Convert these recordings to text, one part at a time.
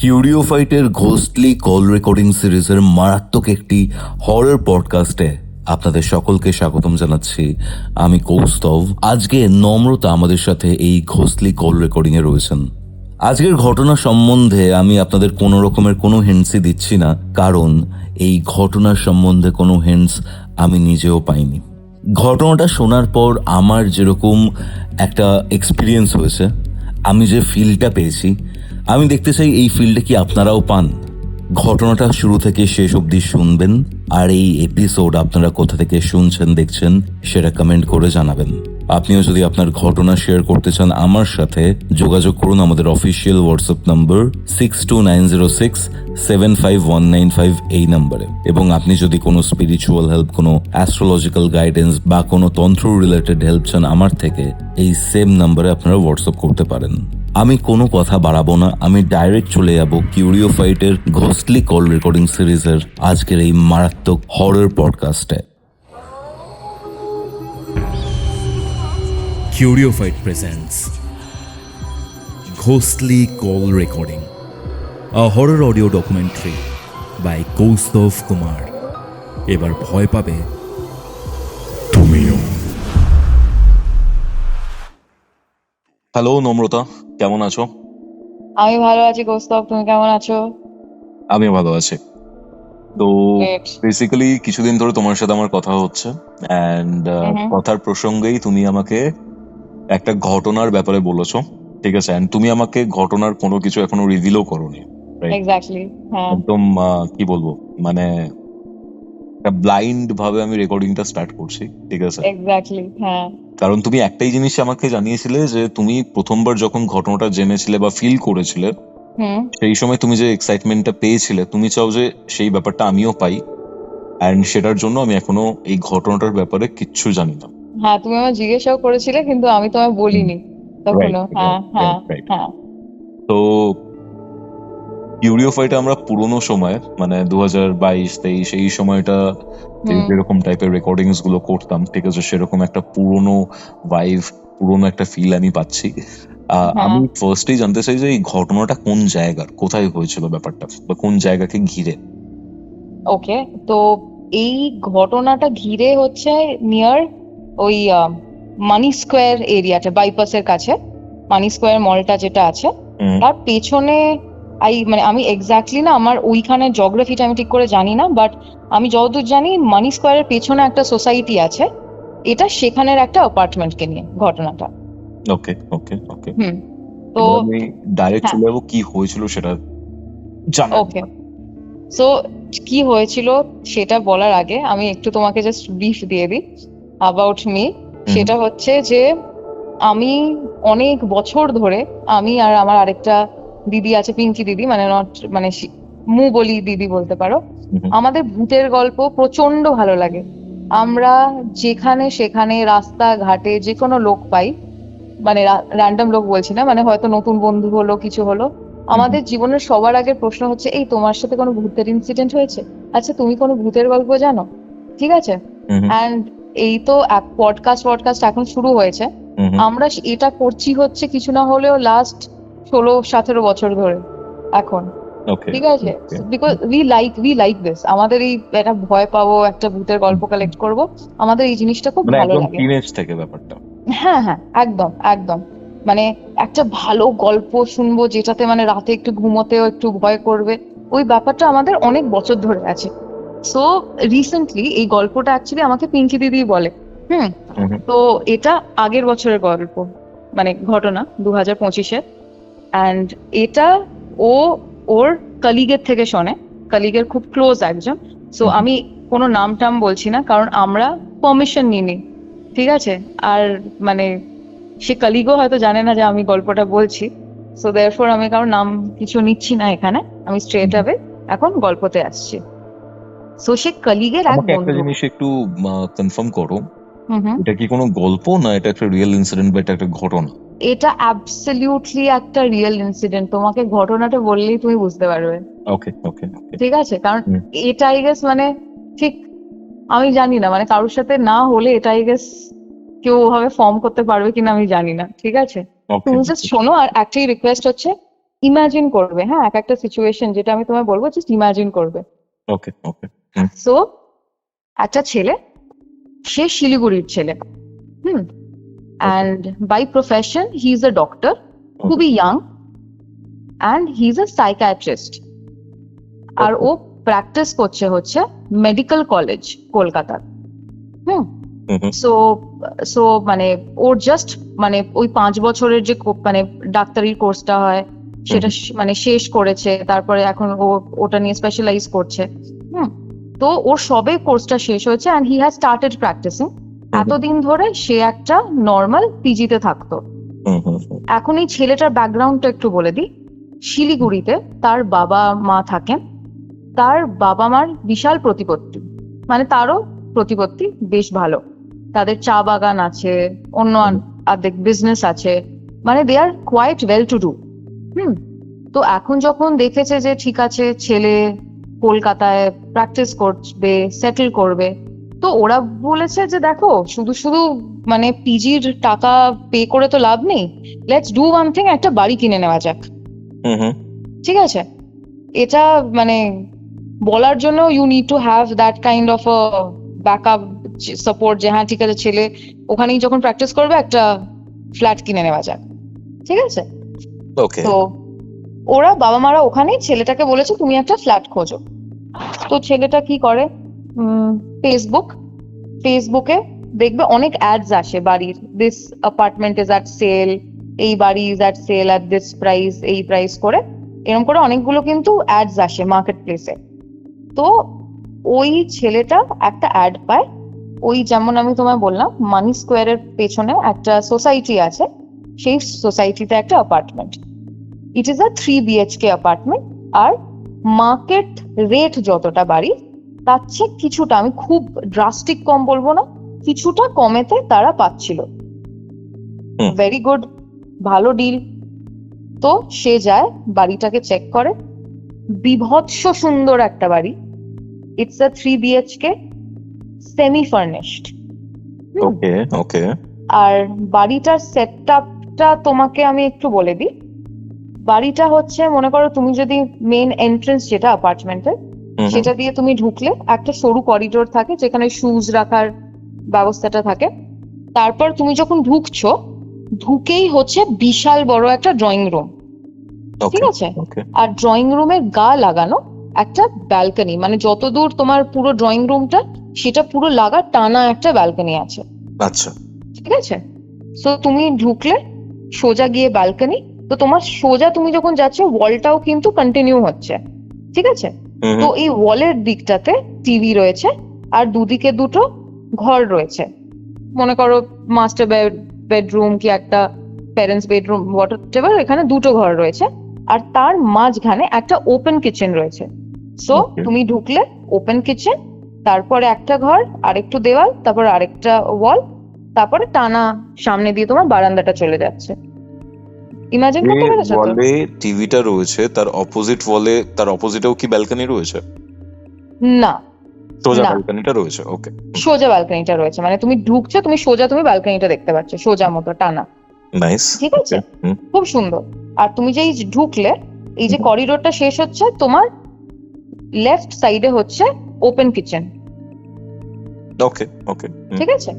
কিউরিও ফাইটের ঘোস্টলি call recording সিরিজের মারাত্মক একটি হরর পডকাস্টে আপনাদের সকলকে স্বাগতম জানাচ্ছি। আমি কৌস্তভ। আজকে নম্রতা আমাদের সাথে এই ঘোস্টলি কল রেকর্ডিং এ রয়েছেন। আজকের ঘটনা সম্বন্ধে আমি আপনাদের কোনো রকমের কোনো হিন্টসই দিচ্ছি না, কারণ এই ঘটনার সম্বন্ধে কোনো হিন্টস আমি নিজেও পাইনি। ঘটনাটা শোনার পর আমার যেরকম একটা এক্সপিরিয়েন্স হয়েছে, আমি যে ফিলটা পেয়েছি, আমি দেখতে চাই এই ফিলটা কি আপনারাও পান। ঘটনাটা শুরু থেকে শেষ অবধি শুনবেন, আর এই এপিসোড আপনারা কোথা থেকে শুনছেন দেখছেন সেটা কমেন্ট করে জানাবেন। আপনিও যদি আপনার ঘটনা শেয়ার করতে চান আমার সাথে, যোগাযোগ করুন আমাদের অফিসিয়াল হোয়াটসঅ্যাপ নম্বর 6290675195 এই নম্বরে। এবং আপনি যদি কোনো স্পিরিচুয়াল হেল্প, কোনো অ্যাস্ট্রোলজিক্যাল গাইডেন্স বা কোনো তন্ত্র রিলেটেড হেল্প চান আমার থেকে, এই সেম নম্বরে আপনারা হোয়াটসঅ্যাপ করতে পারেন। আমি কোনো কথা বাড়াবো না, আমি ডাইরেক্ট চলে যাব কিউরিও ফাইটের ঘোস্টলি কল রেকর্ডিং সিরিজের আজকের এই মারাত্মক horror পডকাস্টে। Curio Fight presents Ghostly Call Recording, a horror audio documentary by Kaustav Kumar. এবার ভয় পাবে তুমিও। হ্যালো নম্রতা, কেমন আছো? আমি ভালো আছি কৌস্তব, তুমি কেমন আছো? আমিও ভালো আছি। তো Great. বেসিক্যালি কিছুদিন ধরে তোমার সাথে আমার কথা হচ্ছে, অ্যান্ড কথার প্রসঙ্গেই তুমি আমাকে একটা ঘটনার ব্যাপারে বলেছো, ঠিক আছে? অ্যান্ড তুমি আমাকে ঘটনার কোনো কিছু এখনো রিভিলও করোনি, right? এক্স্যাক্টলি, হ্যাঁ। একদম কি বলবো, মানে একটা ব্লাইন্ড ভাবে আমি রেকর্ডিংটা স্টার্ট করছি, ঠিক আছে? এক্স্যাক্টলি, হ্যাঁ। কারণ তুমি একটাই জিনিস আমাকে জানিয়েছিলে যে তুমি প্রথমবার যখন ঘটনাটা জেনেছিলে বা ফিল করেছিলে, সেই সময় তুমি যে এক্সাইটমেন্টটা পেয়েছিলে, তুমি চাও যে সেই ব্যাপারটা আমিও পাই, অ্যান্ড সেটার জন্য আমি এখনো এই ঘটনাটার ব্যাপারে কিচ্ছু জানি না। হ্যাঁ, তুমি আমার জিজ্ঞাসাও করেছিলে, কিন্তু আমি তোমায় বলিনি তখনো। হ্যাঁ, হ্যাঁ, হ্যাঁ। তো কিউরিও ফাইটে আমরা পুরোনো সময়, মানে 2022-23 এই সময়টা যেরকম টাইপের রেকর্ডিংস গুলো করতাম, ঠিক আছে, সেরকম একটা পুরোনো ভাইব, পুরোনো একটা ফিল আমি পাচ্ছি। আমি ফার্স্টেই জানতে চাই যে এই ঘটনাটা কোন জায়গার, কোথায় হয়েছিল ব্যাপারটা, বা কোন জায়গাকে ঘিরে? ওকে, তো এই ঘটনাটা ঘিরে হচ্ছে নিয়ার ওই মানি স্কোয়ার এরিয়াটা, বাইপাসের কাছে মানি স্কোয়ার মলটা যেটা আছে, তার পেছনে মানে আমি এক্স্যাক্টলি না, আমার ওইখানে জিওগ্রাফিটা আমি ঠিক করে জানি না, বাট আমি যতদূর জানি মানি স্কোয়ারের পেছনে একটা সোসাইটি আছে, এটা সেখানের একটা অ্যাপার্টমেন্টকে নিয়ে ঘটনাটা। ওকে ওকে ওকে, তো আমি ডাইরেক্ট চলে যাবো কি হয়েছিল সেটা জানার। ওকে, সো কি হয়েছিল সেটা বলার আগে আমি একটু তোমাকে জাস্ট ব্রিফ দিয়ে দিই অ্যাবাউট মি। সেটা হচ্ছে যে আমি অনেক বছর ধরে, আমি আর আমার আরেকটা দিদি আছে, পিঙ্কি দিদি, মানে নট মানে মু বলি দিদি বলতে পারো, আমাদের ভূতের গল্প প্রচন্ড ভালো লাগে। আমরা যেখানে সেখানে রাস্তাঘাটে যে কোনো লোক পাই, মানে র্যান্ডম লোক বলছি না, মানে হয়তো নতুন বন্ধু হলো, কিছু হলো, আমাদের জীবনের সবার আগের প্রশ্ন হচ্ছে, এই তোমার সাথে কোনো ভূতের ইনসিডেন্ট হয়েছে? আচ্ছা, তুমি কোনো ভূতের গল্প জানো? ঠিক আছে, অ্যান্ড এই তো পডকাস্ট এখন শুরু হয়েছে। আমরা এটা করছি হচ্ছে কিছু না হলেও লাস্ট 16-17 বছর ধরে এখন, ঠিক আছে? Because we like this. আমাদের এই একটা ভয় পাবো, একটা ভূতের গল্প কালেক্ট করব, আমাদের এই জিনিসটা খুব ভালো লাগে। টিনেজ থেকে ব্যাপারটা, হ্যাঁ হ্যাঁ, একদম একদম, মানে একটা ভালো গল্প শুনবো যেটাতে মানে রাতে একটু ঘুমোতেও একটু ভয় করবে, ওই ব্যাপারটা আমাদের অনেক বছর ধরে আছে। সো রিসেন্টলি এই গল্পটা অ্যাকচুয়ালি আমাকে পিঙ্কি দিদি বলে। তো এটা আগের বছরের গল্প, মানে ঘটনা 2025-এ, অ্যান্ড এটা ওর কলিগের থেকে শোনে, কলিগের খুব ক্লোজ একজন। সো আমি কোনো নাম টাম বলছি না, কারণ আমরা পারমিশন নিইনি, ঠিক আছে? আর মানে সে কলিগও হয়তো জানে না যে আমি গল্পটা বলছি, সো দেয়ারফর আমি কারোর নাম কিছু নিচ্ছি না এখানে, আমি স্ট্রেট আওয়ে এখন গল্পতে আসছি। সো সে কলিগের এক একটা বন্ধু। জিনিস একটু কনফার্ম করো, এটা কি কোনো গল্প, না এটা একটা রিয়েল ইনসিডেন্ট বা এটা একটা ঘটনা? এটা অ্যাবসলিউটলি একটা রিয়েল ইনসিডেন্ট, তোমাকে ঘটনাটা বললেই তুমি বুঝতে পারবে। ওকে ওকে, ঠিক আছে, কারণ এটা আই গেস মানে ঠিক আমি জানি না, মানে কারোর সাথে না হলে এটা আই গেস কেউ ওভাবে ফর্ম করতে পারবে কিনা আমি জানি না, ঠিক আছে? তুমি জাস্ট শোনো, আর একটাই রিকোয়েস্ট হচ্ছে, ইমাজিন করবে, হ্যাঁ, এক একটা সিচুয়েশন যেটা আমি তোমায় বলবো, জাস্ট ইমাজিন করবে। ওকে ওকে সো একটা ছেলে, সে শিলিগুড়ির ছেলে, and by profession he is a doctor, খুবই young, and he is a psychiatrist. আর ও প্র্যাকটিস করছে হচ্ছে মেডিকেল কলেজ কলকাতার। সো সো মানে ওর জাস্ট মানে ওই 5 বছরের যে মানে ডাক্তারির কোর্সটা হয় সেটা মানে শেষ করেছে, তারপরে এখন ও ওটা নিয়ে স্পেশালাইজ করছে। তো ওর সবে কোর্সটা শেষ হয়েছে, and he has started practising. এতদিন ধরে সে একটা নর্মাল পিজিতে থাকতো। এখন এই ছেলেটার ব্যাকগ্রাউন্ডটা একটু বলে দিই। শিলিগুড়িতে তার বাবা মা থাকেন, তার বাবা মার বিশাল প্রতিপত্তি, মানে তারও প্রতিপত্তি বেশ ভালো, তাদের চা বাগান আছে, অন্য অর্ধেক বিজনেস আছে, মানে they are quite well to do. তো এখন যখন দেখেছে যে ঠিক আছে ছেলে কলকাতায় প্র্যাকটিস করবে, সেটেল করবে, তো ওরা বলেছে যে দেখো শুধু শুধু মানে পিজির টাকা পে করে তো লাভ নেই, লেটস ডু ওয়ান থিং, একটা বাড়ি কিনে নেওয়া যাক। ঠিক আছে, এটা মানে বলার জন্য you need to have that kind of a backup support, যে হ্যাঁ ঠিক আছে ছেলে ওখানেই যখন প্র্যাকটিস করবে একটা ফ্ল্যাট কিনে নেওয়া যাক। ঠিক আছে, ওকে তো ওরা বাবা মারা ওখানেই ছেলেটাকে বলেছে তুমি একটা ফ্ল্যাট খোঁজো। তো ছেলেটা কি করে, ফেসবুকে দেখবে অনেক অ্যাডস আসে বাড়ির, this apartment is at sale, এই বাড়ি is at sale at this price, এই প্রাইস করে এরকম করে অনেকগুলো কিন্তু অ্যাডস আসে মার্কেট প্লেসে। তো ওই ছেলেটা একটা অ্যাড পায়, ওই যেমন আমি তোমায় বললাম মানি স্কোয়ারের পেছনে একটা সোসাইটি আছে, সেই সোসাইটিতে একটা apartment, it is a 3 BHK apartment. আর মার্কেট রেট যতটা বাড়ি তার চেয়ে কিছুটা, আমি খুব ড্রাস্টিক কম বলবো না, কিছুটা কমেতে তারা পাচ্ছিল। ভেরি গুড, ভালো ডিল। তো সে যায় বাড়িটাকে চেক করে, বিভৎস সুন্দর একটা বাড়ি, it's a 3 BHK semi furnished. Okay okay আর বাড়িটার সেটআপটা তোমাকে আমি একটু বলে দিই। বাড়িটা হচ্ছে, মনে করো তুমি যদি মেইন এন্ট্রেন্স যেটা অ্যাপার্টমেন্টের, সেটা দিয়ে তুমি ঢুকলে একটা সরু করিডোর থাকে যেখানে শুজ রাখার ব্যবস্থাটা থাকে। তারপর তুমি যখন ঢুকছো, ঢুকেই হচ্ছে বিশাল বড় একটা ড্রয়িং রুম, ঠিক আছে, আর ড্রয়িং রুমের গা লাগানো একটা ব্যালকনি, মানে যতদূর তোমার পুরো ড্রয়িং রুমটা সেটা পুরো লাগা টানা একটা ব্যালকনি আছে। আচ্ছা ঠিক আছে, সো তুমি ঢুকলে সোজা গিয়ে ব্যালকনি, তো তোমার সোজা তুমি যখন যাচ্ছ ওয়ালটাও কিন্তু কন্টিনিউ হচ্ছে। ঠিক আছে, তো এই ওয়ালের দিকটাতে টিভি রয়েছে, আর দুদিকে দুটো ঘর রয়েছে, মনে করো মাস্টার বেডরুম কি একটা প্যারেন্টস বেডরুম হোয়াটএভার, এখানে দুটো ঘর রয়েছে, আর তার মাঝখানে একটা ওপেন কিচেন রয়েছে। সো তুমি ঢুকলে ওপেন কিচেন, তারপরে একটা ঘর, আরেকটু দেওয়াল, তারপর আরেকটা ওয়াল, তারপরে টানা সামনে দিয়ে তোমার বারান্দাটা চলে যাচ্ছে। ইমাজিন করতে পেরেছো তো? ওয়ালে টিভিটা রয়েছে, তার অপোজিট ওয়ালে, তার অপোজিটেও কি ব্যালকনি রয়েছে? না, সোজা না। ব্যালকনিটা রয়েছে। ওকে, সোজা ব্যালকনিটা রয়েছে, মানে তুমি ঢুকছো, তুমি সোজা তুমি ব্যালকনিটা দেখতে পাচ্ছ সোজা মতো টানা। নাইস। ঠিক আছে, খুব সুন্দর। আর তুমি যেই ঢুকলে, এই যে করিডোরটা শেষ হচ্ছে, তোমার লেফট সাইডে হচ্ছে ওপেন কিচেন। ওকে ওকে ঠিক আছে,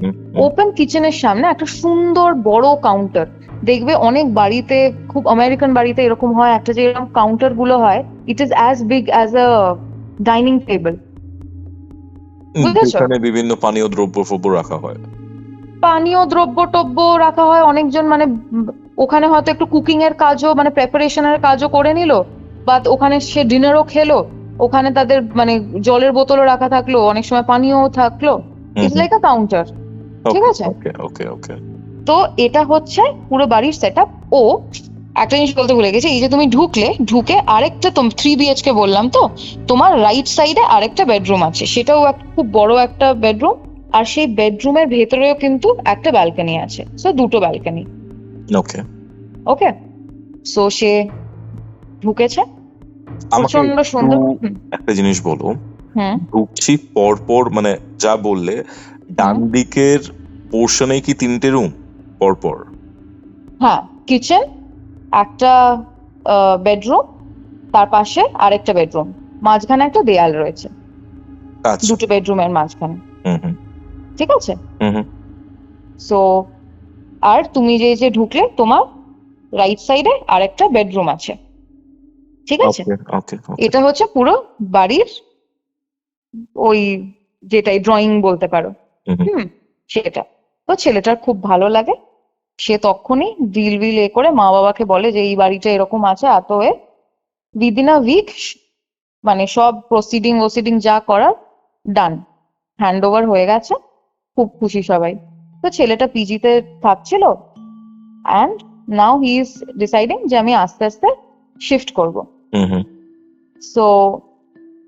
ওপেন কিচেনের সামনে একটা সুন্দর বড় কাউন্টার দেখবে। অনেক বাড়িতে, খুব আমেরিকান বাড়িতে এরকম হয়, একটা যে এরকম কাউন্টার গুলো হয়, it is as big as a dining table. বুঝেছো, এখানে বিভিন্ন পানীয় দ্রব্য রাখা হয়, পানীয় দ্রব্য টব্য রাখা হয়। অনেকজন মানে ওখানে হয়তো একটু কুকিং এর কাজও, মানে প্রেপারেশনের কাজও করে নিল, বা ওখানে সে ডিনারও খেলো, ওখানে তাদের মানে জলের বোতলও রাখা থাকলো, অনেক সময় পানীয়ও থাকলো। It's like a counter. ঠিক আছে, ওকে ওকে ওকে তো এটা হচ্ছে পুরো বাড়ির সেটআপ। ও একটা জিনিস বলতে ভুলে গেছি, এই যে তুমি ঢুকে আরেকটা 3 BHK বললাম, তো তোমার রাইট সাইডে আরেকটা বেডরুম আছে, সেটাও খুব বড় একটা বেডরুম, আর সেই বেডরুমের ভেতরেও কিন্তু একটা ব্যালকনি আছে। সো দুটো ব্যালকনি। ওকে ওকে, সো সে ঢুকেছে, প্রচন্ড সুন্দর। একটা জিনিস বলো, হুম, ঢুকছি পরপর মানে যা বললে, ডান দিকের পোর্শনে কি 3টে রুম পরপর? হ্যাঁ, কিচেন, একটা বেডরুম, তার পাশে আরেকটা বেডরুম, মাঝখানে একটা দেয়াল রয়েছে, আচ্ছা। দুটো বেডরুমের মাঝখানে। হুম হুম ঠিক আছে? হুম হুম। সো আর তুমি যে যে ঢুকলে তোমার রাইট সাইডে আরেকটা বেডরুম আছে। ঠিক আছে? ওকে ওকে ওকে। এটা হচ্ছে পুরো বাড়ির ওই যেটাই ড্রয়িং বলতে পারো। হুম হুম। হুম, সেটা। তো ছেলেটার খুব ভালো লাগে, সে তখনই ডিল বিল করে মা বাবাকে বলে যে এই বাড়িটা এরকম আছে, এত উইদিন আ উইক মানে সব প্রসিডিং যা করার ডান, হ্যান্ড ওভার হয়ে গেছে, খুব খুশি সবাই। তো ছেলেটা পিজিতে থাকছিল, and now he is deciding যে আমি আস্তে আস্তে শিফট করব। হুম হুম। সো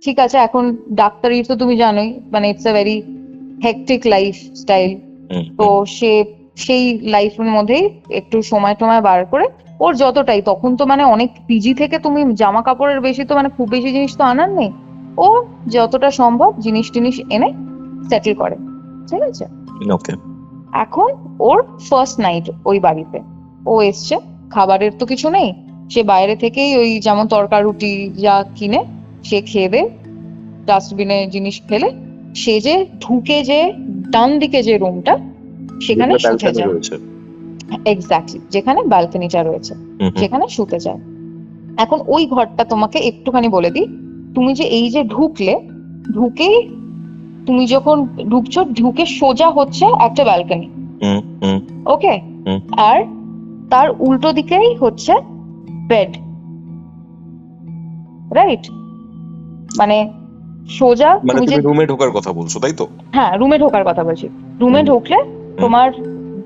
ঠিক আছে, এখন ডাক্তারি তো তুমি জানোই, মানে it's a very hectic lifestyle. Hmm তো সে সেই লাইফের মধ্যেই একটু সময় টময় বার করে ওর যতটাই, তখন তো মানে অনেক পিজি থেকে তুমি জামা কাপড়ের বেশি তো মানে খুব বেশি জিনিস তো আনার নেই, ও যতটা সম্ভব জিনিস টিনিস এনে সেটেল করে। ঠিক আছে? ওকে। এখন ওর ফার্স্ট নাইট ওই বাড়িতে, ও এসছে, খাবারের তো কিছু নেই, সে বাইরে থেকেই ওই যেমন তরকা রুটি যা কিনে সে খেয়ে দে, ডাস্টবিনে জিনিস ফেলে সে যে ঢুকে যে ডান দিকে যে রুমটা সেখানে শুতে যায়। এক্স্যাক্টলি, যেখানে ব্যালকনিটা রয়েছে সেখানে শুতে যায়। এখন ওই ঘরটা তোমাকে একটুখানি বলে দিই, তুমি যে এই যে ঢুকেই তুমি যখন ঢুকছো, ঢুকে সোজা হচ্ছে একটা ব্যালকনি, ওকে, আর তার উল্টো দিকেই হচ্ছে বেড, রাইট? মানে সোজা মানে তুমি যে, তুমি রুমে ঢোকার কথা বলছো তাই তো? হ্যাঁ রুমে ঢোকার কথা বলছি। রুমে ঢুকলে তোমার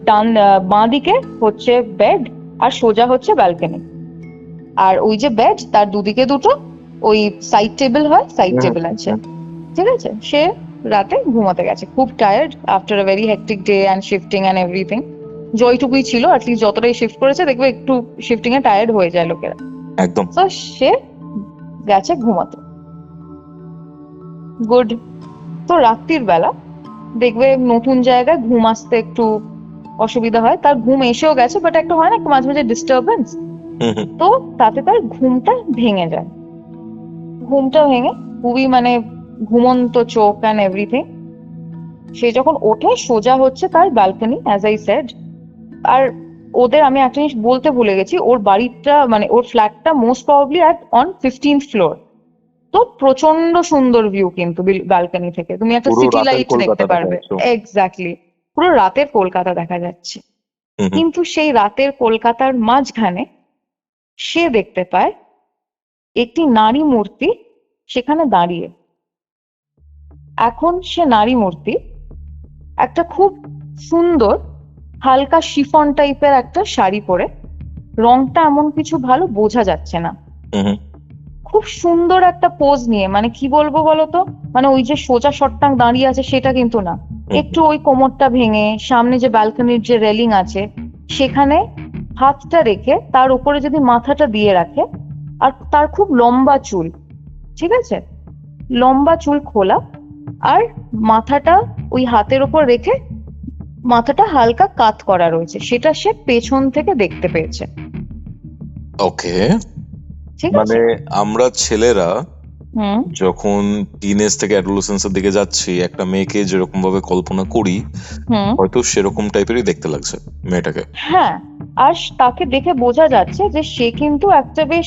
ডান বাঁ দিকে হচ্ছে বেড আর সোজা হচ্ছে ব্যালকনি, আর ওই যে বেড তার দুদিকে দুটো ওই সাইড টেবিল হয়, সাইড টেবিল আছে। ঠিক আছে? সে রাতে ঘুমাতে গেছে, খুব tired after a very hectic day and shifting and everything. জয়টুকুই ছিল, অ্যাটলিস্ট যতটাই শিফট করেছে দেখবে একটু শিফটিং এ টায়ার্ড হয়ে যায় লোকেরা। একদম। তো সে গেছে ঘুমাতে, গুড। তো রাত্রির বেলা দেখবে নতুন জায়গায় ঘুম আসতে একটু অসুবিধা হয়, তার ঘুম এসেও গেছে, বাট একটা হয় না একটু মাঝে মাঝে ডিস্টারবেন্স, তো তাতে তার ঘুমটা ভেঙে যায়। ঘুমটা ভেঙে খুবই মানে ঘুমন্ত চোখ অ্যান্ড এভরিথিং, সে যখন ওঠে সোজা হচ্ছে তার ব্যালকনি, অ্যাজ আই সেড। আর ওদের আমি একটা জিনিস বলতে ভুলে গেছি, ওর বাড়িটা মানে ওর ফ্ল্যাটটা most probably on 15th floor. তো প্রচন্ড সুন্দর ভিউ কিন্তু ব্যালকনি থেকে, তুমি একটা পুরো সিটি রাতের লাইট কলকাতা দেখতে দেখা পারবে। যাচ্ছে। এক্স্যাক্টলি, পুরো রাতের কলকাতা দেখা যাচ্ছে। কিন্তু সেই রাতের কলকাতার মাঝখানে সে দেখতে পায় একটি নারী মূর্তি সেখানে দাঁড়িয়ে। এখন সে নারী মূর্তি একটা খুব সুন্দর হালকা শিফন টাইপের একটা শাড়ি পরে, রংটা এমন কিছু ভালো বোঝা যাচ্ছে না, খুব সুন্দর একটা পোজ নিয়ে, মানে কি বলবো বলতো, মানে ওই যে সোজা সট্টাং দাঁড়িয়ে আছে সেটা কিন্তু না, একটু ওই কোমরটা ভেঙে সামনে যে ব্যালকনির যে রেলিং আছে সেখানে হাতটা রেখে তার উপরে যদি মাথাটা দিয়ে রাখে, আর তার খুব লম্বা চুল, ঠিক আছে, লম্বা চুল খোলা, আর মাথাটা ওই হাতের উপর রেখে মাথাটা হালকা কাত করা রয়েছে, সেটা সে পেছন থেকে দেখতে পেয়েছে। ওকে। ঠিক মানে আছে? আমরা ছেলেরা হুম যখন টিনেজ থেকে অ্যাডোলেসেন্সের দিকে যাচ্ছি, একটা মেয়েকে যেরকম ভাবে কল্পনা করি হুম হয়তো সেরকম টাইপেরই দেখতে লাগছে মেয়েটাকে। হ্যাঁ, আর তাকে দেখে বোঝা যাচ্ছে যে সে কিন্তু একটা বেশ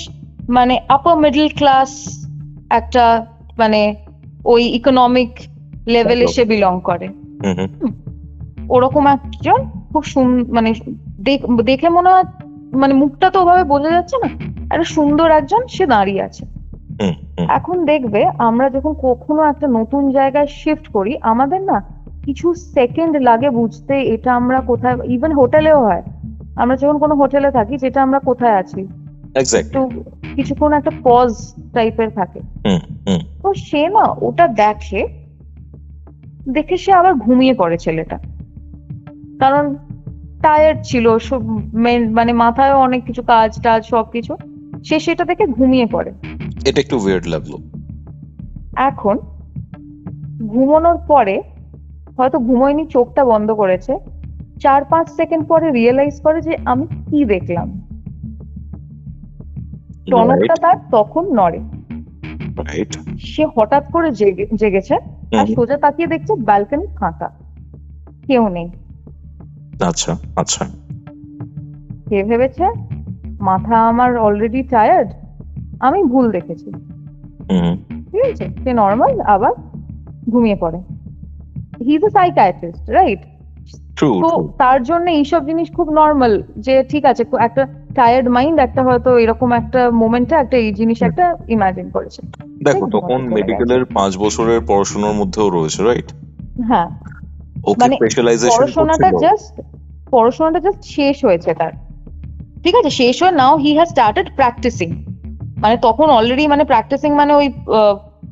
মানে আপার মিডল ক্লাস একটা মানে ওই ইকোনমিক লেভেলে সে বিলং করে। ওরকম একজন খুব মানে দেখে মনে হয়, মানে মুখটা তো ওভাবে বোঝা যাচ্ছে না, একটা সুন্দর একজন সে দাঁড়িয়ে আছে। এখন দেখবে আমরা যখন কখনো একটা নতুন জায়গায় শিফট করি, আমাদের না কিছু সেকেন্ড লাগে বুঝতে এটা আমরা কোথায়, ইভেন হোটেলেও হয়, আমরা যখন কোনো হোটেলে থাকি যেটা আমরা কোথায় আছি একটু কিছুক্ষণ একটা পজ টাইপের থাকে। তো সে না ওটা দেখে সে আবার ঘুমিয়ে পড়ে ছেলেটা, কারণ টায়ার্ড ছিল, মানে মাথায় অনেক কিছু কাজ টাজ সবকিছু, সে সেটা দেখে ঘুমিয়ে পড়ে। এটা একটু উইয়ার্ড লাগলো। এখন ঘুমানোর পরে হয়তো ঘুমোয়নি, চোখটা বন্ধ করেছে, 4-5 সেকেন্ড পরে রিয়েলাইজ করে যে আমি কি দেখলাম। টনকটা তার তখন নড়ে। রাইট। সে হঠাৎ করে জেগেছে আর সোজা তাকিয়ে দেখছে ব্যালকনি ফাঁকা, কেউ নেই। আচ্ছা আচ্ছা। সে ভেবেছে মাথা আমার অলরেডি টায়ার্ড, আমি ভুল দেখেছি, হুম। ঠিক আছে, সে নর্মাল আবার ঘুমিয়ে পড়ে। He is a psychiatrist, right? True তো ট্রু। তার জন্য এইসব জিনিস খুব নর্মাল, যে ঠিক আছে একটা টায়ার্ড মাইন্ড একটা হয়তো এরকম একটা মোমেন্টে একটা এই জিনিস একটা ইমাজিন করেছে। দেখো ঠিক তখন ঘুমোতে চলে মেডিকেলের 5 বছরের পড়াশোনার মধ্যেও রয়েছে, রাইট? হ্যাঁ, ওকে মানে স্পেশালাইজেশন পড়াশোনাটা জাস্ট শেষ হয়েছে তার, ঠিক আছে, শেষ হয়ে নাও হি হ্যাজ স্টার্টেড প্র্যাকটিসিং। মানে তখন অলরেডি মানে প্র্যাকটিসিং মানে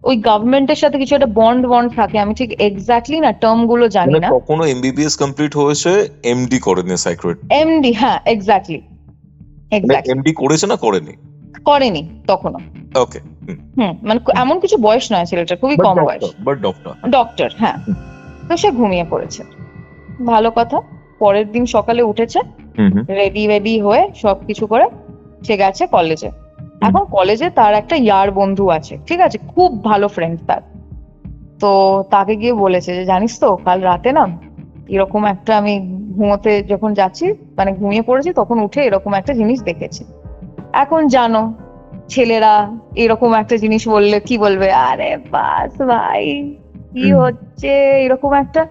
ওই গভর্নমেন্টের সাথে কিছু একটা বন্ড থাকে, আমি ঠিক এক্স্যাক্টলি না টার্ম গুলো জানি না। তখনও এমবিবিএস কমপ্লিট হয়েছে, এমডি করেনি সাইকিয়াট্রি। এমডি, হ্যাঁ এক্স্যাক্টলি এমডি করেছে না করেনি? করেনি তখনও। ওকে। মানে এমন কিছু বয়স নয় ছেলেটা, খুবই কম বয়স। But doctor. ডক্টর, হ্যাঁ। তো সে ঘুমিয়ে পড়েছে, ভালো কথা। পরের দিন সকালে উঠেছে, রেডি হয়ে সবকিছু করে সে গেছে কলেজে। এখন কলেজে তার একটা ইয়ার বন্ধু আছে, ঠিক আছে, খুব ভালো ফ্রেন্ড তার। তো তাকে গিয়ে বলেছে যে জানিস তো কাল রাতে না এরকম একটা, আমি ঘুমোতে যখন যাচ্ছি মানে ঘুমিয়ে পড়েছি, তখন উঠে এরকম একটা জিনিস দেখেছি। এখন জানো ছেলেরা এরকম একটা জিনিস বললে কি বলবে, আরে বাস ভাই কি হচ্ছে, এরকম একটা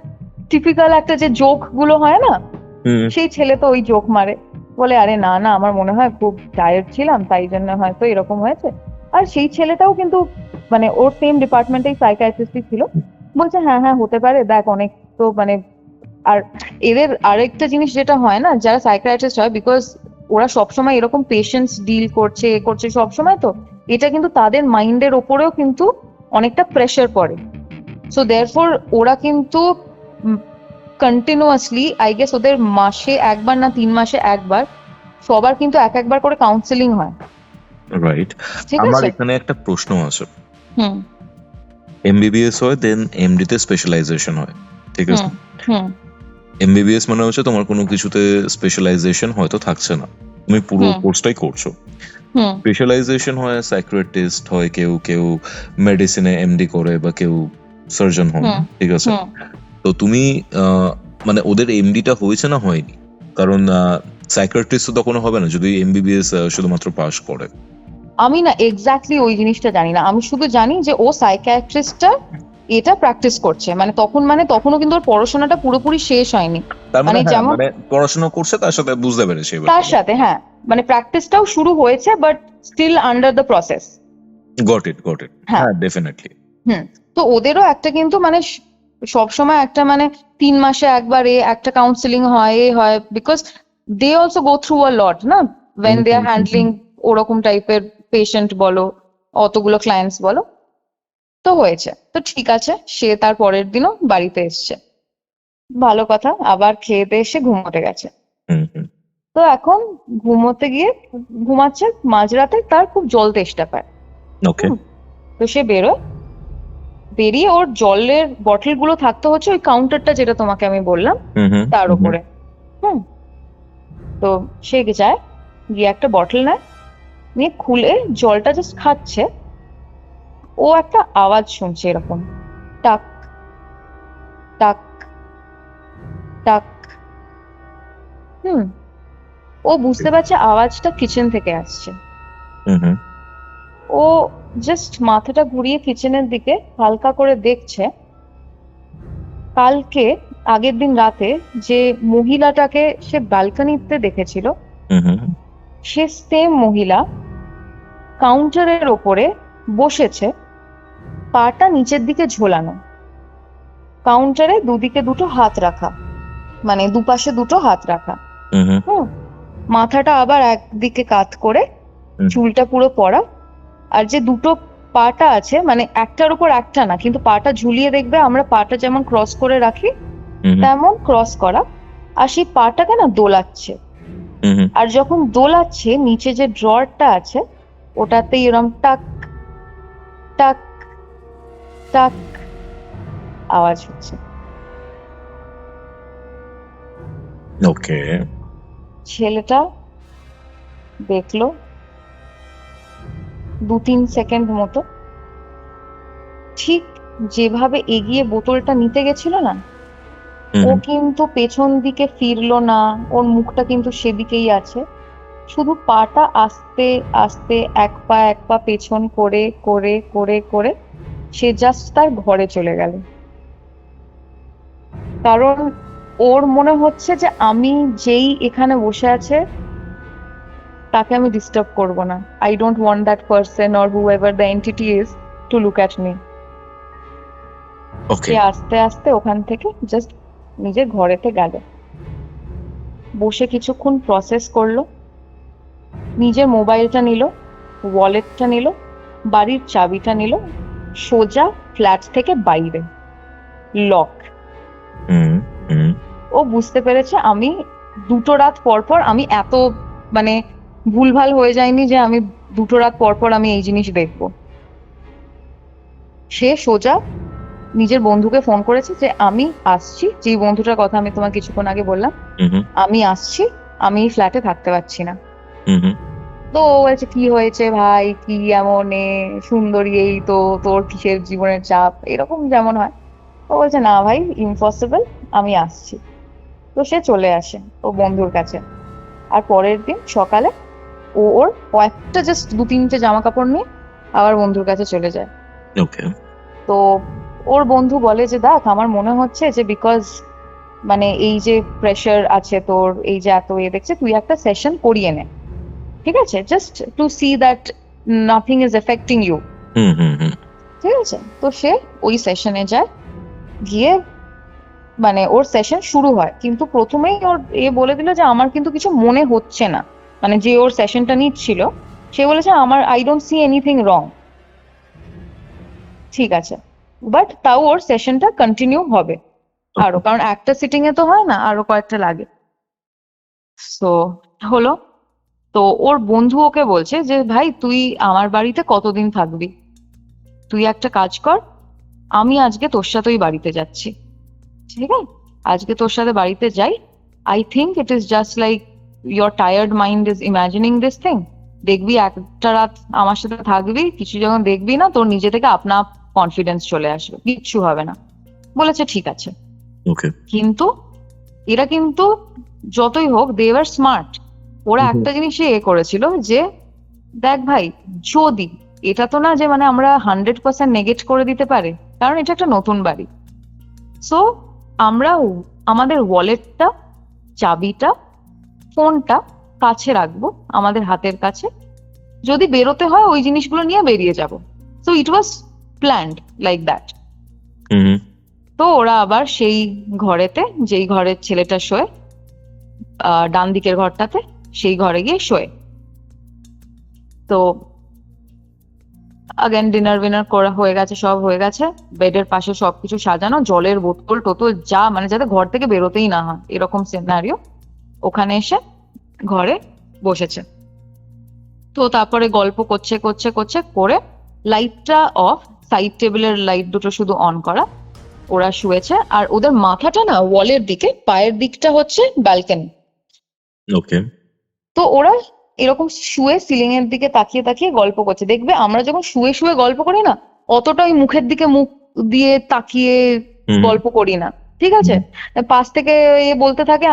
টিপিক্যাল একটা যে জোক গুলো হয় না, সেই ছেলে তো ওই জোক মারে, বলে আরে না না আমার মনে হয় খুব টায়ার্ড ছিলাম তাই জন্য হয়তো এরকম হয়েছে। আর সেই ছেলেটাও কিন্তু মানে ওর সেম ডিপার্টমেন্টেই সাইকিয়াট্রিস্টই ছিল, বলছে হ্যাঁ হ্যাঁ হতে পারে, দেখ অনেক তো মানে। আর এদের আরেকটা জিনিস যেটা হয় না, যারা সাইকিয়াট্রিস্ট হয়, বিকজ ওরা সবসময় এরকম পেশেন্টস ডিল করছে সবসময়, তো এটা কিন্তু তাদের মাইন্ডের ওপরেও কিন্তু অনেকটা প্রেশার পড়ে। সো দেয়ারফর ওরা কিন্তু কন্টিনিউয়াসলি আই গেস ওদের মাসে একবার না 3 মাসে একবার সবার কিন্তু একবার করে কাউন্সেলিং হয়, রাইট। ঠিক আমার আছে? এখানে একটা প্রশ্ন আছে। হুম এমবিবিএস হয়, দেন এমডি তে স্পেশালাইজেশন হয়, ঠিক আছে? হুম এমবিবিএস মানে হচ্ছে তোমার কোনো কিছুতে স্পেশালাইজেশন হয়তো থাকছে না, তুমি পুরো কোর্সটাই করছো। হুম স্পেশালাইজেশন হয়, সাইকিয়াট্রিস্ট হয়, কেউ কেউ মেডিসিনে এমডি করে, বা কেউ সার্জন হন, ঠিক আছে? তো তুমি মানে ওদের এমডিটা হয়েছে না হয়নি? কারণ সাইকিয়াট্রিস্ট তো তখন হবে না যদি এমবিবিএস শুধুমাত্র পাস করে। আমি না এক্স্যাক্টলি ওই জিনিসটা জানি না, আমি শুধু জানি যে ও সাইকিয়াট্রিস্টটা এটা প্র্যাকটিস করছে, মানে তখনও কিন্তু ওর পড়াশোনাটা পুরোপুরি শেষ হয়নি। তার মানে মানে যেমন মানে পড়াশোনা করছে, তার সাথে বুঝতে পেরেছে এবার। তার সাথে হ্যাঁ মানে প্র্যাকটিসটাও শুরু হয়েছে, but still under the process. Got it হ্যাঁ ডেফিনেটলি। তো ওদেরও একটা কিন্তু মানে সবসময় একটা মানে 3 মাসে একবার একটা কাউন্সিলিং হয়, because they also go through a lot না, ওয়েন দে আর হ্যান্ডলিং ওরকম টাইপের পেশেন্ট বলো, অতগুলো ক্লায়েন্টস বলো। তো হয়েছে, তো ঠিক আছে, সে তার পরের দিনও বাড়িতে এসছে, ভালো কথা, আবার খেয়ে দিয়ে এসে ঘুমোতে গেছে। তো এখন ঘুমোতে গিয়ে ঘুমাচ্ছে, মাঝরাতে তার খুব জল তেষ্টা পায়। ওকে। তো সে বেরিয়ে ওর জলের বটল গুলো থাকতে হচ্ছে ওই কাউন্টারটা যেটা তোমাকে আমি বললাম তার উপরে। তো সে যায়, গিয়ে একটা বটল নেয়, নিয়ে খুলে জলটা জাস্ট খাচ্ছে। ও একটা আওয়াজ শুনছে এরকম টাক টাক টাক। ও বুঝতে পারছে আওয়াজটা কিচেন থেকে আসছে। ও জাস্ট মাথাটা ঘুরিয়ে কিচেনের দিকে হালকা করে দেখছে, কালকে আগের দিন রাতে যে মহিলাটাকে সে ব্যালকনিতে দেখেছিল, সে সেম মহিলা কাউন্টারের ওপরে বসেছে, পাটা নিচের দিকে ঝোলানো, কাউন্টারে দুদিকে দুটো হাত রাখা, মানে দুপাশে দুটো হাত রাখা। মাথাটা আবার একদিকে কাত করে, চুলটা পুরো পড়া, আর যে দুটো পাটা আছে মানে একটার উপর একটা না, কিন্তু পাটা ঝুলিয়ে দেখবে আমরা পাটা যেমন ক্রস করে রাখি তেমন ক্রস করা, আর সেই পাটাকে না দোলাচ্ছে। আর যখন দোলাচ্ছে নিচে যে ড্রয়ারটা আছে ওটাতে এরকম টাক টাক টাক আওয়াজ হচ্ছে। ওকে। ছেলেটা দেখলো 2-3 সেকেন্ড মতো। ঠিক যেভাবে এগিয়ে বোতলটা নিতে গেছিল না, ও কিন্তু পেছন দিকে ফিরলো না, ওর মুখটা কিন্তু সেদিকেই আছে। শুধু পাটা আস্তে আস্তে এক পা পেছন করে করে করে করে সে জাস্ট তার ঘরে চলে গেল। কারণ ওর মনে হচ্ছে যে আমি যেই এখানে বসে আছে তাকে আমি ডিস্টার্ব করব না। I don't want that person or whoever the entity is to look at me. Okay সে আস্তে আস্তে ওখান থেকে জাস্ট নিজের ঘরেতে গেল, বসে কিছুক্ষণ প্রসেস করলো, নিজের মোবাইলটা নিল, ওয়ালেটটা নিল, বাড়ির চাবিটা নিল, সোজা ফ্ল্যাট থেকে বাইরে, লক। হুম হুম ও বুঝতে পেরেছে আমি 2টো রাত পর পর আমি এত মানে ভুলভাল হয়ে যায়নি যে আমি 2টো রাত পর পর আমি এই জিনিস দেখবো। সে সোজা নিজের বন্ধুকে ফোন করেছে যে আমি আসছি, যে বন্ধুটার কথা আমি তোমাকে কিছুক্ষণ আগে বললাম, হুম আমি আসছি, আমি ফ্ল্যাটে থাকতে পারছি না। হুম তো ও বলছে কি হয়েছে ভাই, কি এমন সুন্দরী, এই তো তোর কিসের জীবনের চাপ, এরকম যেমন হয়। ও বলছে না ভাই, ইম্পসিবল, আমি আসছি। তো সে চলে আসে ও বন্ধুর কাছে। আর পরের দিন সকালে ওর কয়েকটা জাস্ট 2-3টে জামা কাপড় নিয়ে আবার বন্ধুর কাছে চলে যায়। ওকে তো ওর বন্ধু বলে যে দেখ, আমার মনে হচ্ছে যে বিকজ মানে এই যে প্রেশার আছে তোর, এই যে এত দেখছে, তুই একটা সেশন করিয়ে নে, ঠিক আছে, just to see that nothing is affecting you. হুম হুম হুম ঠিক আছে, তো সে ওই সেশনে যায়, গিয়ে মানে ওর সেশন শুরু হয়, কিন্তু প্রথমেই ওর বলে দিল যে আমার কিন্তু কিছু মনে হচ্ছে না, মানে যে ওর সেশনটা নিচ্ছিল সে বলেছে আমার I don't see anything wrong. ঠিক আছে, বাট তাও ওর সেশনটা কন্টিনিউ হবে আরো, কারণ একটা সিটিং এ তো হয় না, আরো কয়েকটা লাগে। তো হলো, তো ওর বন্ধু ওকে বলছে যে ভাই তুই আমার বাড়িতে কতদিন থাকবি, তুই একটা কাজ কর, আমি আজকে তোর সাথেই বাড়িতে যাচ্ছি, ঠিক আছে, আজকে তোর সাথে বাড়িতে যাই, I think it is just like your tired mind is imagining this thing, দেখবি একটা রাত আমার সাথে থাকবি, কিছু যখন দেখবি না তোর নিজে থেকে আপনা কনফিডেন্স চলে আসবে, কিচ্ছু হবে না। বলেছে ঠিক আছে। ওকে কিন্তু এরা কিন্তু যতই হোক দে ওয়ার স্মার্ট। ওরা একটা জিনিসই করেছিল যে দেখ ভাই, যদি এটা তো না যে মানে আমরা 100% নেগেট করে দিতে পারে, কারণ এটা একটা নতুন বাড়ি। সো আমরা আমাদের ওয়ালেটটা, চাবিটা, ফোনটা কাছে রাখবো, আমাদের হাতের কাছে, যদি বেরোতে হয় ওই জিনিসগুলো নিয়ে বেরিয়ে যাব। So it was planned like that. হুম তো ওরা আবার সেই ঘরেতে, যেই ঘরের ছেলেটা শোয়, ডান দিকের ঘরটাতে, সেই ঘরে গিয়ে শোয়। তো আগেন ডিনার বিনার করা হয়ে গেছে, সব হয়ে গেছে, বেডের পাশে সবকিছু সাজানো, জলের বোতল টোতল যা, মানে যাতে ঘর থেকে বেরোতেই না হয় এরকম সিনারিও। ওখানে এসে ঘরে বসেছে। তো তারপরে গল্প করছে করছে করছে করে লাইটটা অফ, সাইড টেবিলের লাইট দুটো শুধু অন করা, ওরা শুয়েছে, আর ওদের মাথাটা না ওয়ালের দিকে, পায়ের দিকটা হচ্ছে ব্যালকনি। ওকে তো ওরা এরকম শুয়ে সিলিং এর দিকে তাকিয়ে তাকিয়ে গল্প করছে। দেখবে আমরা যখন শুয়ে শুয়ে গল্প করি না, অতটা ওই মুখের দিকে মুখ দিয়ে তাকিয়ে গল্প করি না, ঠিক আছে, পাশ থেকে বলতে থাকে,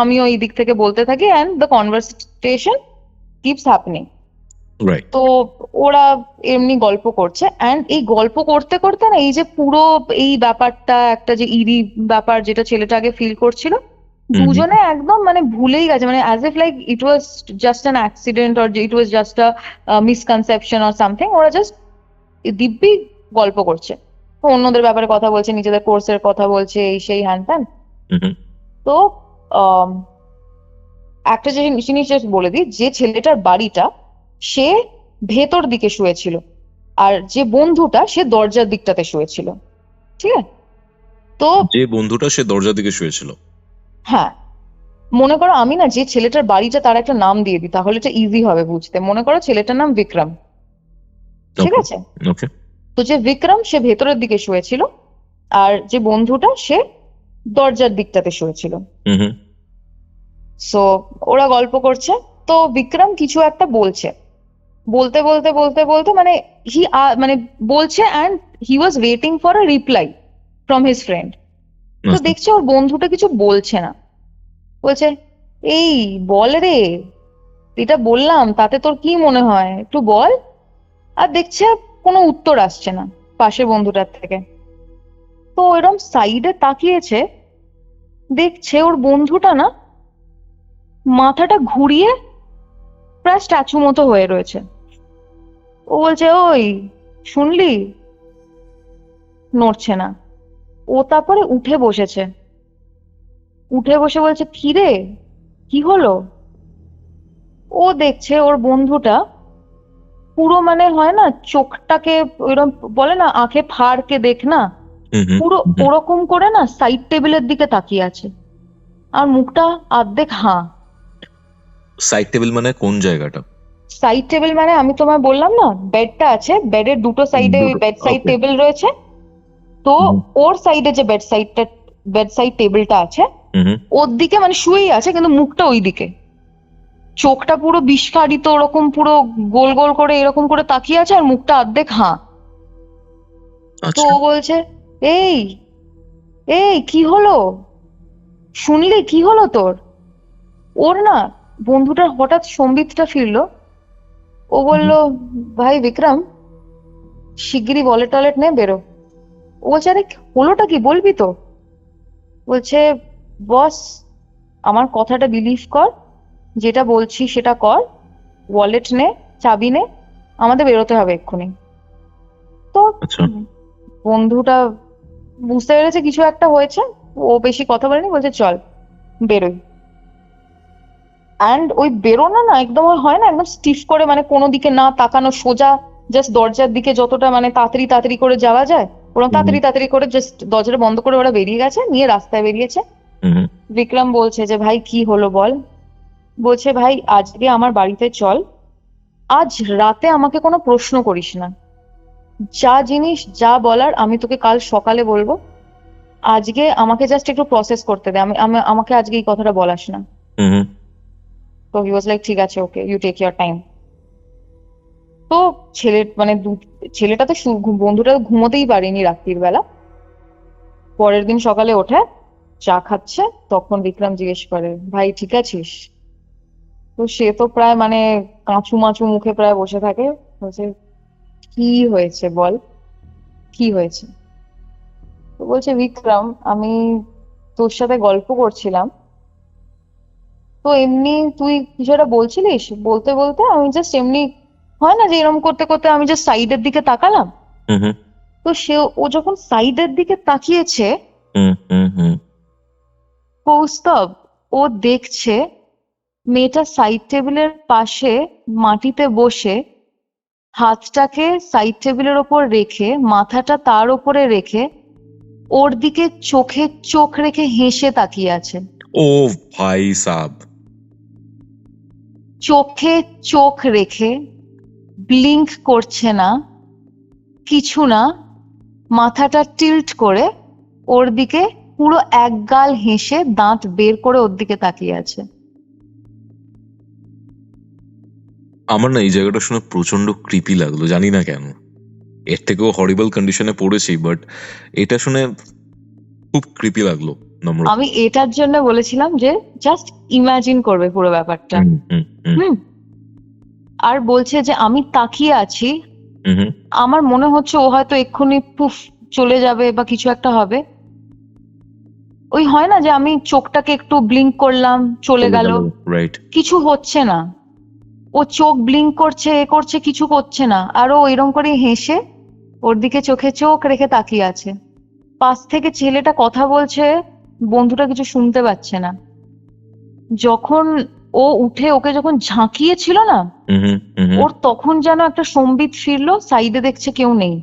আমিও এই দিক থেকে বলতে থাকি, and the conversation keeps happening. Right তো ওরা এমনি গল্প করছে, অ্যান্ড এই গল্প করতে করতে না, এই যে পুরো এই ব্যাপারটা একটা যে ইরি ব্যাপার যেটা ছেলেটা আগে ফিল করছিল, দুজনে একদম মানে ভুলেই গেছে, মানে as if like it was just an accident or it was just a misconception or something. ওরা জাস্ট দিব্যি গল্প করছে, তো অন্যদের ব্যাপারে কথা বলছে, নিজেদের কোর্সের কথা বলছে, এই সেই হ্যান ত্যান। তো একটা জিনিস just বলে দিই, যে ছেলেটার বাড়িটা সে ভেতর দিকে শুয়েছিল, আর যে বন্ধুটা সে দরজার দিকটাতে শুয়েছিল, ঠিক আছে। তো যে বন্ধুটা সে দরজার দিকে শুয়েছিল, হ্যাঁ, মনে করো আমি না যে ছেলেটার বাড়িটা তার একটা নাম দিয়ে দিই, তাহলে এটা ইজি হবে বুঝতে। মনে করো ছেলেটার নাম বিক্রম, ঠিক আছে। ওকে তো যে বিক্রম সে ভেতরের দিকে শুয়েছিল, আর যে বন্ধুটা সে দরজার দিকটাতে শুয়েছিল। হুম সো ওরা গল্প করছে, তো বিক্রম কিছু একটা বলছে, বলতে বলতে বলতে বলতে মানে মানে বলছে, and he was waiting for a reply from his friend. তো আচ্ছা। দেখছে ওর বন্ধুটা কিছু বলছে না, বলছে এই বল রে, এটা বললাম তাতে তোর কি মনে হয়, একটু বল। আর দেখছে কোনো উত্তর আসছে না পাশের বন্ধুটার থেকে। তো এরকম সাইডে তাকিয়েছে, দেখছে ওর বন্ধুটা না মাথাটা ঘুরিয়ে প্রায় স্ট্যাচু মতো হয়ে রয়েছে। ও বলছে ওই শুনলি, নড়ছে না। ও তারপরে উঠে বসেছে, উঠে বসে বলছে কি রে, কি হলো? ও দেখছে ওর বন্ধুটা পুরো মানে হয় না চোখটাকে ওইরকম বলে না আঁখে ফাড়কে দেখ না, হুম হুম পুরো হুম। ওরকম করে না সাইড টেবিলের দিকে তাকিয়ে আছে, আর মুখটা অর্ধেক হাঁ। সাইড টেবিল মানে কোন জায়গাটা? সাইড টেবিল মানে আমি তোমায় বললাম না বেডটা আছে, বেডের দুটো সাইডে দুটো, বেড সাইড okay. টেবিল রয়েছে। তো হুম। ওর সাইডে যে বেড সাইড টেবিলটা আছে হুম হুম। ওর দিকে মানে শুয়েই আছে, কিন্তু মুখটা ওই দিকে, চোখটা পুরো বিস্ফারিত ওরকম পুরো গোল গোল করে এরকম করে তাকিয়ে আছে, আর মুখটা অর্ধেক হাঁ। তো আচ্ছা। ও বলছে এই এই কি হলো, শুনলি কি হলো তোর? ওর না বন্ধুটার হঠাৎ সম্বিতটা ফিরলো। ও বলল ভাই বিক্রম, শিগগিরই ওয়ালেট টয়লেট নে বেরো। ও বলছে আরে হলোটা কি বলবি তো? বলছে বস আমার কথাটা বিলিভ কর, যেটা বলছি সেটা কর, ওয়ালেট নে, চাবি নে, আমাদের বেরোতে হবে এক্ষুনি। তো আচ্ছা। বন্ধুটা বুঝতে পেরেছে কিছু একটা হয়েছে, ও বেশি কথা বলেনি, বলছে চল বেরোই। অ্যান্ড ওই বেরোনো না একদম ওই হয় না একদম স্টিফ করে, মানে কোনো দিকে না তাকানো, সোজা জাস্ট দরজার দিকে যতটা মানে তাড়াতাড়ি তাড়াতাড়ি করে যাওয়া যায় ওরকম তাড়াতাড়ি তাড়াতাড়ি করে জাস্ট দরজাটা বন্ধ করে ওরা বেরিয়ে গেছে, নিয়ে রাস্তায় বেরিয়েছে। হুম হুম। বিক্রম বলছে যে ভাই কি হলো বল। বলছে ভাই আজকে আমার বাড়িতে চল, আজ রাতে আমাকে কোনো প্রশ্ন করিস না, যা জিনিস যা বলার আমি তোকে কাল সকালে বলবো, আজকে আমাকে জাস্ট একটু প্রসেস করতে দে, আমাকে আজকে এই কথাটা বলাস না। হুম হুম। তো হি ওয়াজ লাইক ঠিক আছে ওকে, ইউ টেক ইউর টাইম। তো ছেলেটা তো বন্ধুটা তো ঘুমোতেই পারেনি রাত্রির বেলা। পরের দিন সকালে ওঠে চা খাচ্ছে, তখন বিক্রম জিজ্ঞেস করে ভাই ঠিক আছিস? তো সে তো প্রায় মানে কাঁচু মাচু মুখে প্রায় বসে থাকে, বলছে কি হয়েছে বল, কি হয়েছে? তো বলছে বিক্রম আমি তোর সাথে গল্প করছিলাম, তো এমনি তুই কিছু একটা বলছিলিস, বলতে বলতে আমি জাস্ট এমনি হয় না যে এরকম করতে করতে আমি জাস্ট সাইডের দিকে তাকালাম। হুম হুম। তো ও যখন সাইডের দিকে তাকিয়েছে হুম হুম হুম। কৌস্তব, ও দেখছে মেয়েটা সাইড টেবিলের পাশে মাটিতে বসে হাতটাকে সাইড টেবিলের ওপর রেখে মাথাটা তার ওপরে রেখে ওর দিকে চোখে চোখ রেখে হেসে তাকিয়ে আছে। ও ভাই সাব। চোখে চোখ রেখে ব্লিঙ্ক করছে না, কিছু না, মাথাটা টিল্ট করে ওর দিকে পুরো একগাল হেসে দাঁত বের করে ওর দিকে তাকিয়ে আছে। আমার না এই জায়গাটা শুনে প্রচন্ড ক্রিপি লাগলো, জানি না কেন। এর থেকেও হরিবল কন্ডিশনে পড়েছি, বাট এটা শুনে খুব ক্রিপি লাগলো নম্র। আমি এটার জন্য বলেছিলাম যে জাস্ট ইমাজিন করবে পুরো ব্যাপারটা। হুম হুম হুম। হুম। আর বলছে যে আমি তাকিয়ে আছি, হুম হুম। আমার মনে হচ্ছে ও হয়তো এক্ষুনি পুফ চলে যাবে বা কিছু একটা হবে। ওই হয় না যে আমি চোখটাকে একটু ব্লিঙ্ক করলাম চলে গেল, রাইট। কিছু হচ্ছে না। ও চোখ ব্লিঙ্ক করছে এ করছে কিছু করছে না, আর ও এরকম করে হেসে ওর দিকে চোখে চোখ রেখে তাকিয়ে আছে। পাশ থেকে ছেলেটা কথা বলছে, বন্ধুটা কিছু শুনতে পাচ্ছে না। যখন ও উঠে ওকে যখন ঝাঁকিয়েছিল না, হুম হুম হুম। ওর তখন যেন একটা সম্বিত ফিরলো, সাইডে দেখছে কেউ নেই।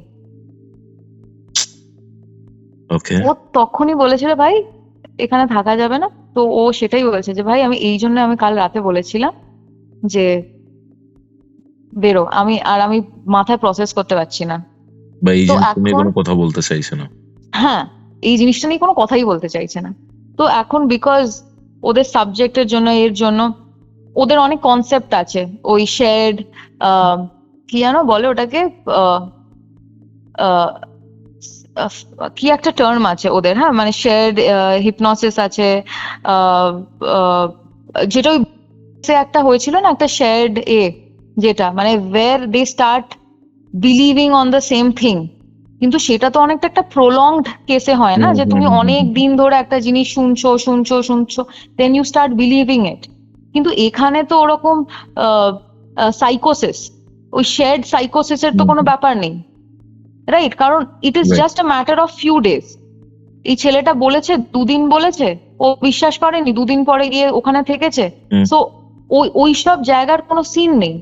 ওকে। ও তখনই বলেছিল ভাই এখানে থাকা যাবে না। তো ও সেটাই বলেছে যে ভাই আমি এই জন্য আমি কাল রাতে বলেছিলাম যে বেরো, আমি মাথায় প্রসেস করতে পারছি না। বা এই তো জিনিসটা নিয়ে এখন কোনো কথা বলতে চাইছে না। হ্যাঁ, এই জিনিসটা নিয়ে কোনো কথাই বলতে চাইছে না। তো এখন বিকজ ওদের সাবজেক্টের জন্য এর জন্য ওদের অনেক কনসেপ্ট আছে, ওই শেড, কি যেন বলে ওটাকে, আহ, আহ, আহ, কি একটা টার্ম আছে ওদের, হ্যাঁ, মানে শেড হিপনোসিস আছে, আহ, আহ, যেটা ওই একটা হয়েছিল না, একটা শেড যেটা মানে where they start believing on the same thing. কিন্তু সেটা তো অনেকটা একটা প্রলংড কেসে হয় না, যে তুমি অনেক দিন ধরে একটা জিনিস শুনছো শুনছো শুনছো, দেন ইউ স্টার্ট বিলিভিং ইট। কিন্তু এখানে তো ওরকম সাইকোসিস, ওই শেড সাইকোসিসের তো কোনো ব্যাপার নেই, রাইট? কারণ it is Right. Just a matter of few days. এই ছেলেটা বলেছে, দুদিন বলেছে, ও বিশ্বাস করেনি, দুদিন পরে গিয়ে ওখানে থেকেছে। হুম। সো ওই সব জায়গার কোনো সিন নেই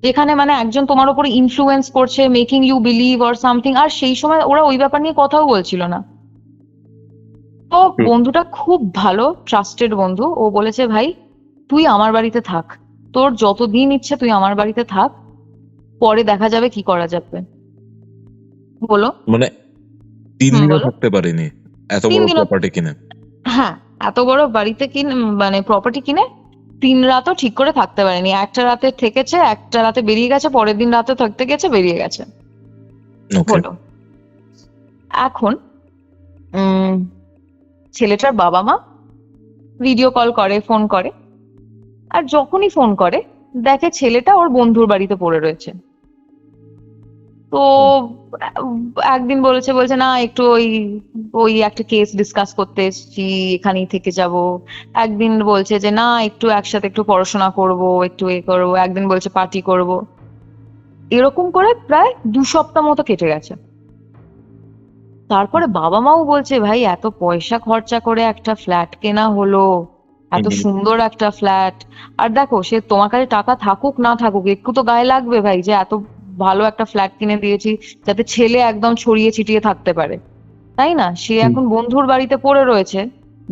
যেখানে মানে একজন তোমার উপরে ইনফ্লুয়েন্স করছে, making you believe or something. আর সেই সময় ওরা ওই ব্যাপার নিয়ে কথাও বলছিল না। তো বন্ধুটা খুব ভালো, ট্রাস্টেড বন্ধু, ও বলেছে ভাই তুই আমার বাড়িতে থাক, তোর যতদিন ইচ্ছে তুই আমার বাড়িতে থাক, পরে দেখা যাবে কি করা যাবে। বলো। মানে 3 দিনও বলো। থাকতে পারিনি এত 3 বড় দিনও? প্রপার্টি কিনে? হ্যাঁ, এত বড় বাড়িতে মানে প্রপার্টি কিনে 3 রাতও ঠিক করে থাকতে পারেনি। একটা রাতে থেকেছে, একটা রাতে বেরিয়ে গেছে, পরের দিন রাতে থাকতে গেছে, বেরিয়ে গেছে। ওকে। হলো। এখন ছেলেটার বাবা মা ভিডিও কল করে, ফোন করে, আর যখনই ফোন করে দেখে ছেলেটা ওর বন্ধুর বাড়িতে পড়ে রয়েছে। তো একদিন বলছে না একটু ওই ওই একটা কেস ডিসকাস করতে এসেছি, এখানেই থেকে যাব। একদিন বলছে যে না একটু একসাথে একটু পড়াশোনা করব, একটু এ করবো। একদিন বলছে পার্টি করব। এরকম করে প্রায় 2 সপ্তাহ মতো কেটে গেছে। তারপরে বাবা মাও বলছে ভাই এত পয়সা খরচা করে একটা ফ্ল্যাট কেনা হলো, এত হুম। সুন্দর একটা ফ্ল্যাট। আর দেখো সে তোমার কাছে টাকা থাকুক না থাকুক, একটু তো গায়ে লাগবে ভাই, যে এত ভালো একটা ফ্ল্যাট কিনে দিয়েছি যাতে ছেলে একদম ছড়িয়ে ছিটিয়ে থাকতে পারে, তাই না? সে এখন বন্ধুর বাড়িতে পড়ে রয়েছে,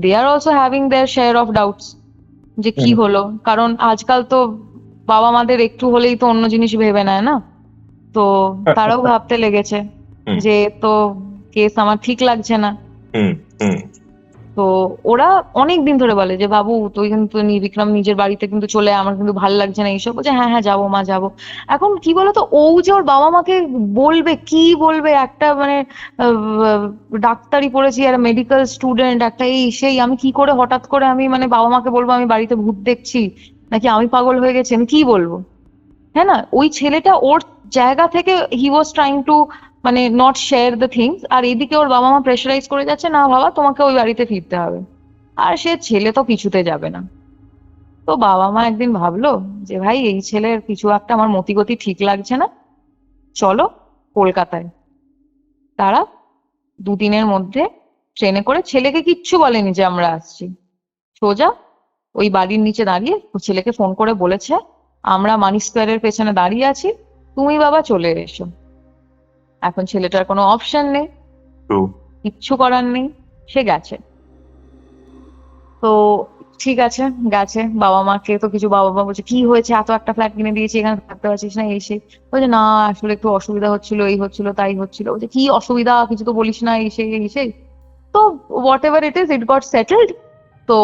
they are also having their share of doubts, যে কি হলো। কারণ আজকাল তো বাবা মাদের একটু হলেই তো অন্য জিনিস ভেবে নেয় না, তো তারাও ভাবতে লেগেছে হুম। যে তো কেস আমার ঠিক লাগছে না। হুম হুম তো ওরা অনেক দিন ধরে বলে যে বাবু তুই কিন্তু বিক্রম নিজের বাড়িতে কিন্তু চলে আয়, আমার কিন্তু ভালো লাগছে না এইসব। বলছে হ্যাঁ হ্যাঁ যাবো মা যাবো। এখন কি বলতো, ও যে ওর বাবা মাকে বলবে, কি বলবে, একটা মানে ডাক্তারি পড়েছি আর মেডিকেল স্টুডেন্ট, একটা এই সেই, আমি কি করে হঠাৎ করে আমি মানে বাবা মাকে বলবো আমি বাড়িতে ভূত দেখছি, নাকি আমি পাগল হয়ে গেছি, আমি কি বলবো? হ্যাঁ না, ওই ছেলেটা ওর জায়গা থেকে হি ওয়াজ ট্রাইং টু মানে নট শেয়ার দ্য থিংস, আর এদিকে ওর বাবা মা প্রেশারাইজ করে যাচ্ছে না বাবা তোমাকে ওই বাড়িতে ফিরতে হবে। আর সে ছেলে তো কিছুতে যাবে না। তো বাবা মা একদিন ভাবলো যে ভাই এই ছেলের কিছু একটা আমার মতিগতি ঠিক লাগছে না, চলো কলকাতায়। তারা 2 দিনের মধ্যে ট্রেনে করে, ছেলেকে কিচ্ছু বলেনি যে আমরা আসছি, সোজা ওই বাড়ির নিচে দাঁড়িয়ে ছেলেকে ফোন করে বলেছে আমরা মানি স্কোয়ারের পেছনে দাঁড়িয়ে আছি, তুমি বাবা চলে এসো। এখন ছেলেটার কোনো অপশন নেই, True. কিচ্ছু করার নেই, সে গেছে। তো ঠিক আছে, গেছে। বাবা মাকে তো কিছু, বাবা মা বলছে কি হয়েছে, এত একটা ফ্ল্যাট কিনে দিয়েছি এখানে থাকতে পারছিস না, এই সেই। বলছে না আসলে একটু অসুবিধা হচ্ছিল, এই হচ্ছিল তাই হচ্ছিল। বলছে কি অসুবিধা, কিছু তো বলিস না, এই সেই এই সেই। তো what ever it is, it got settled. তো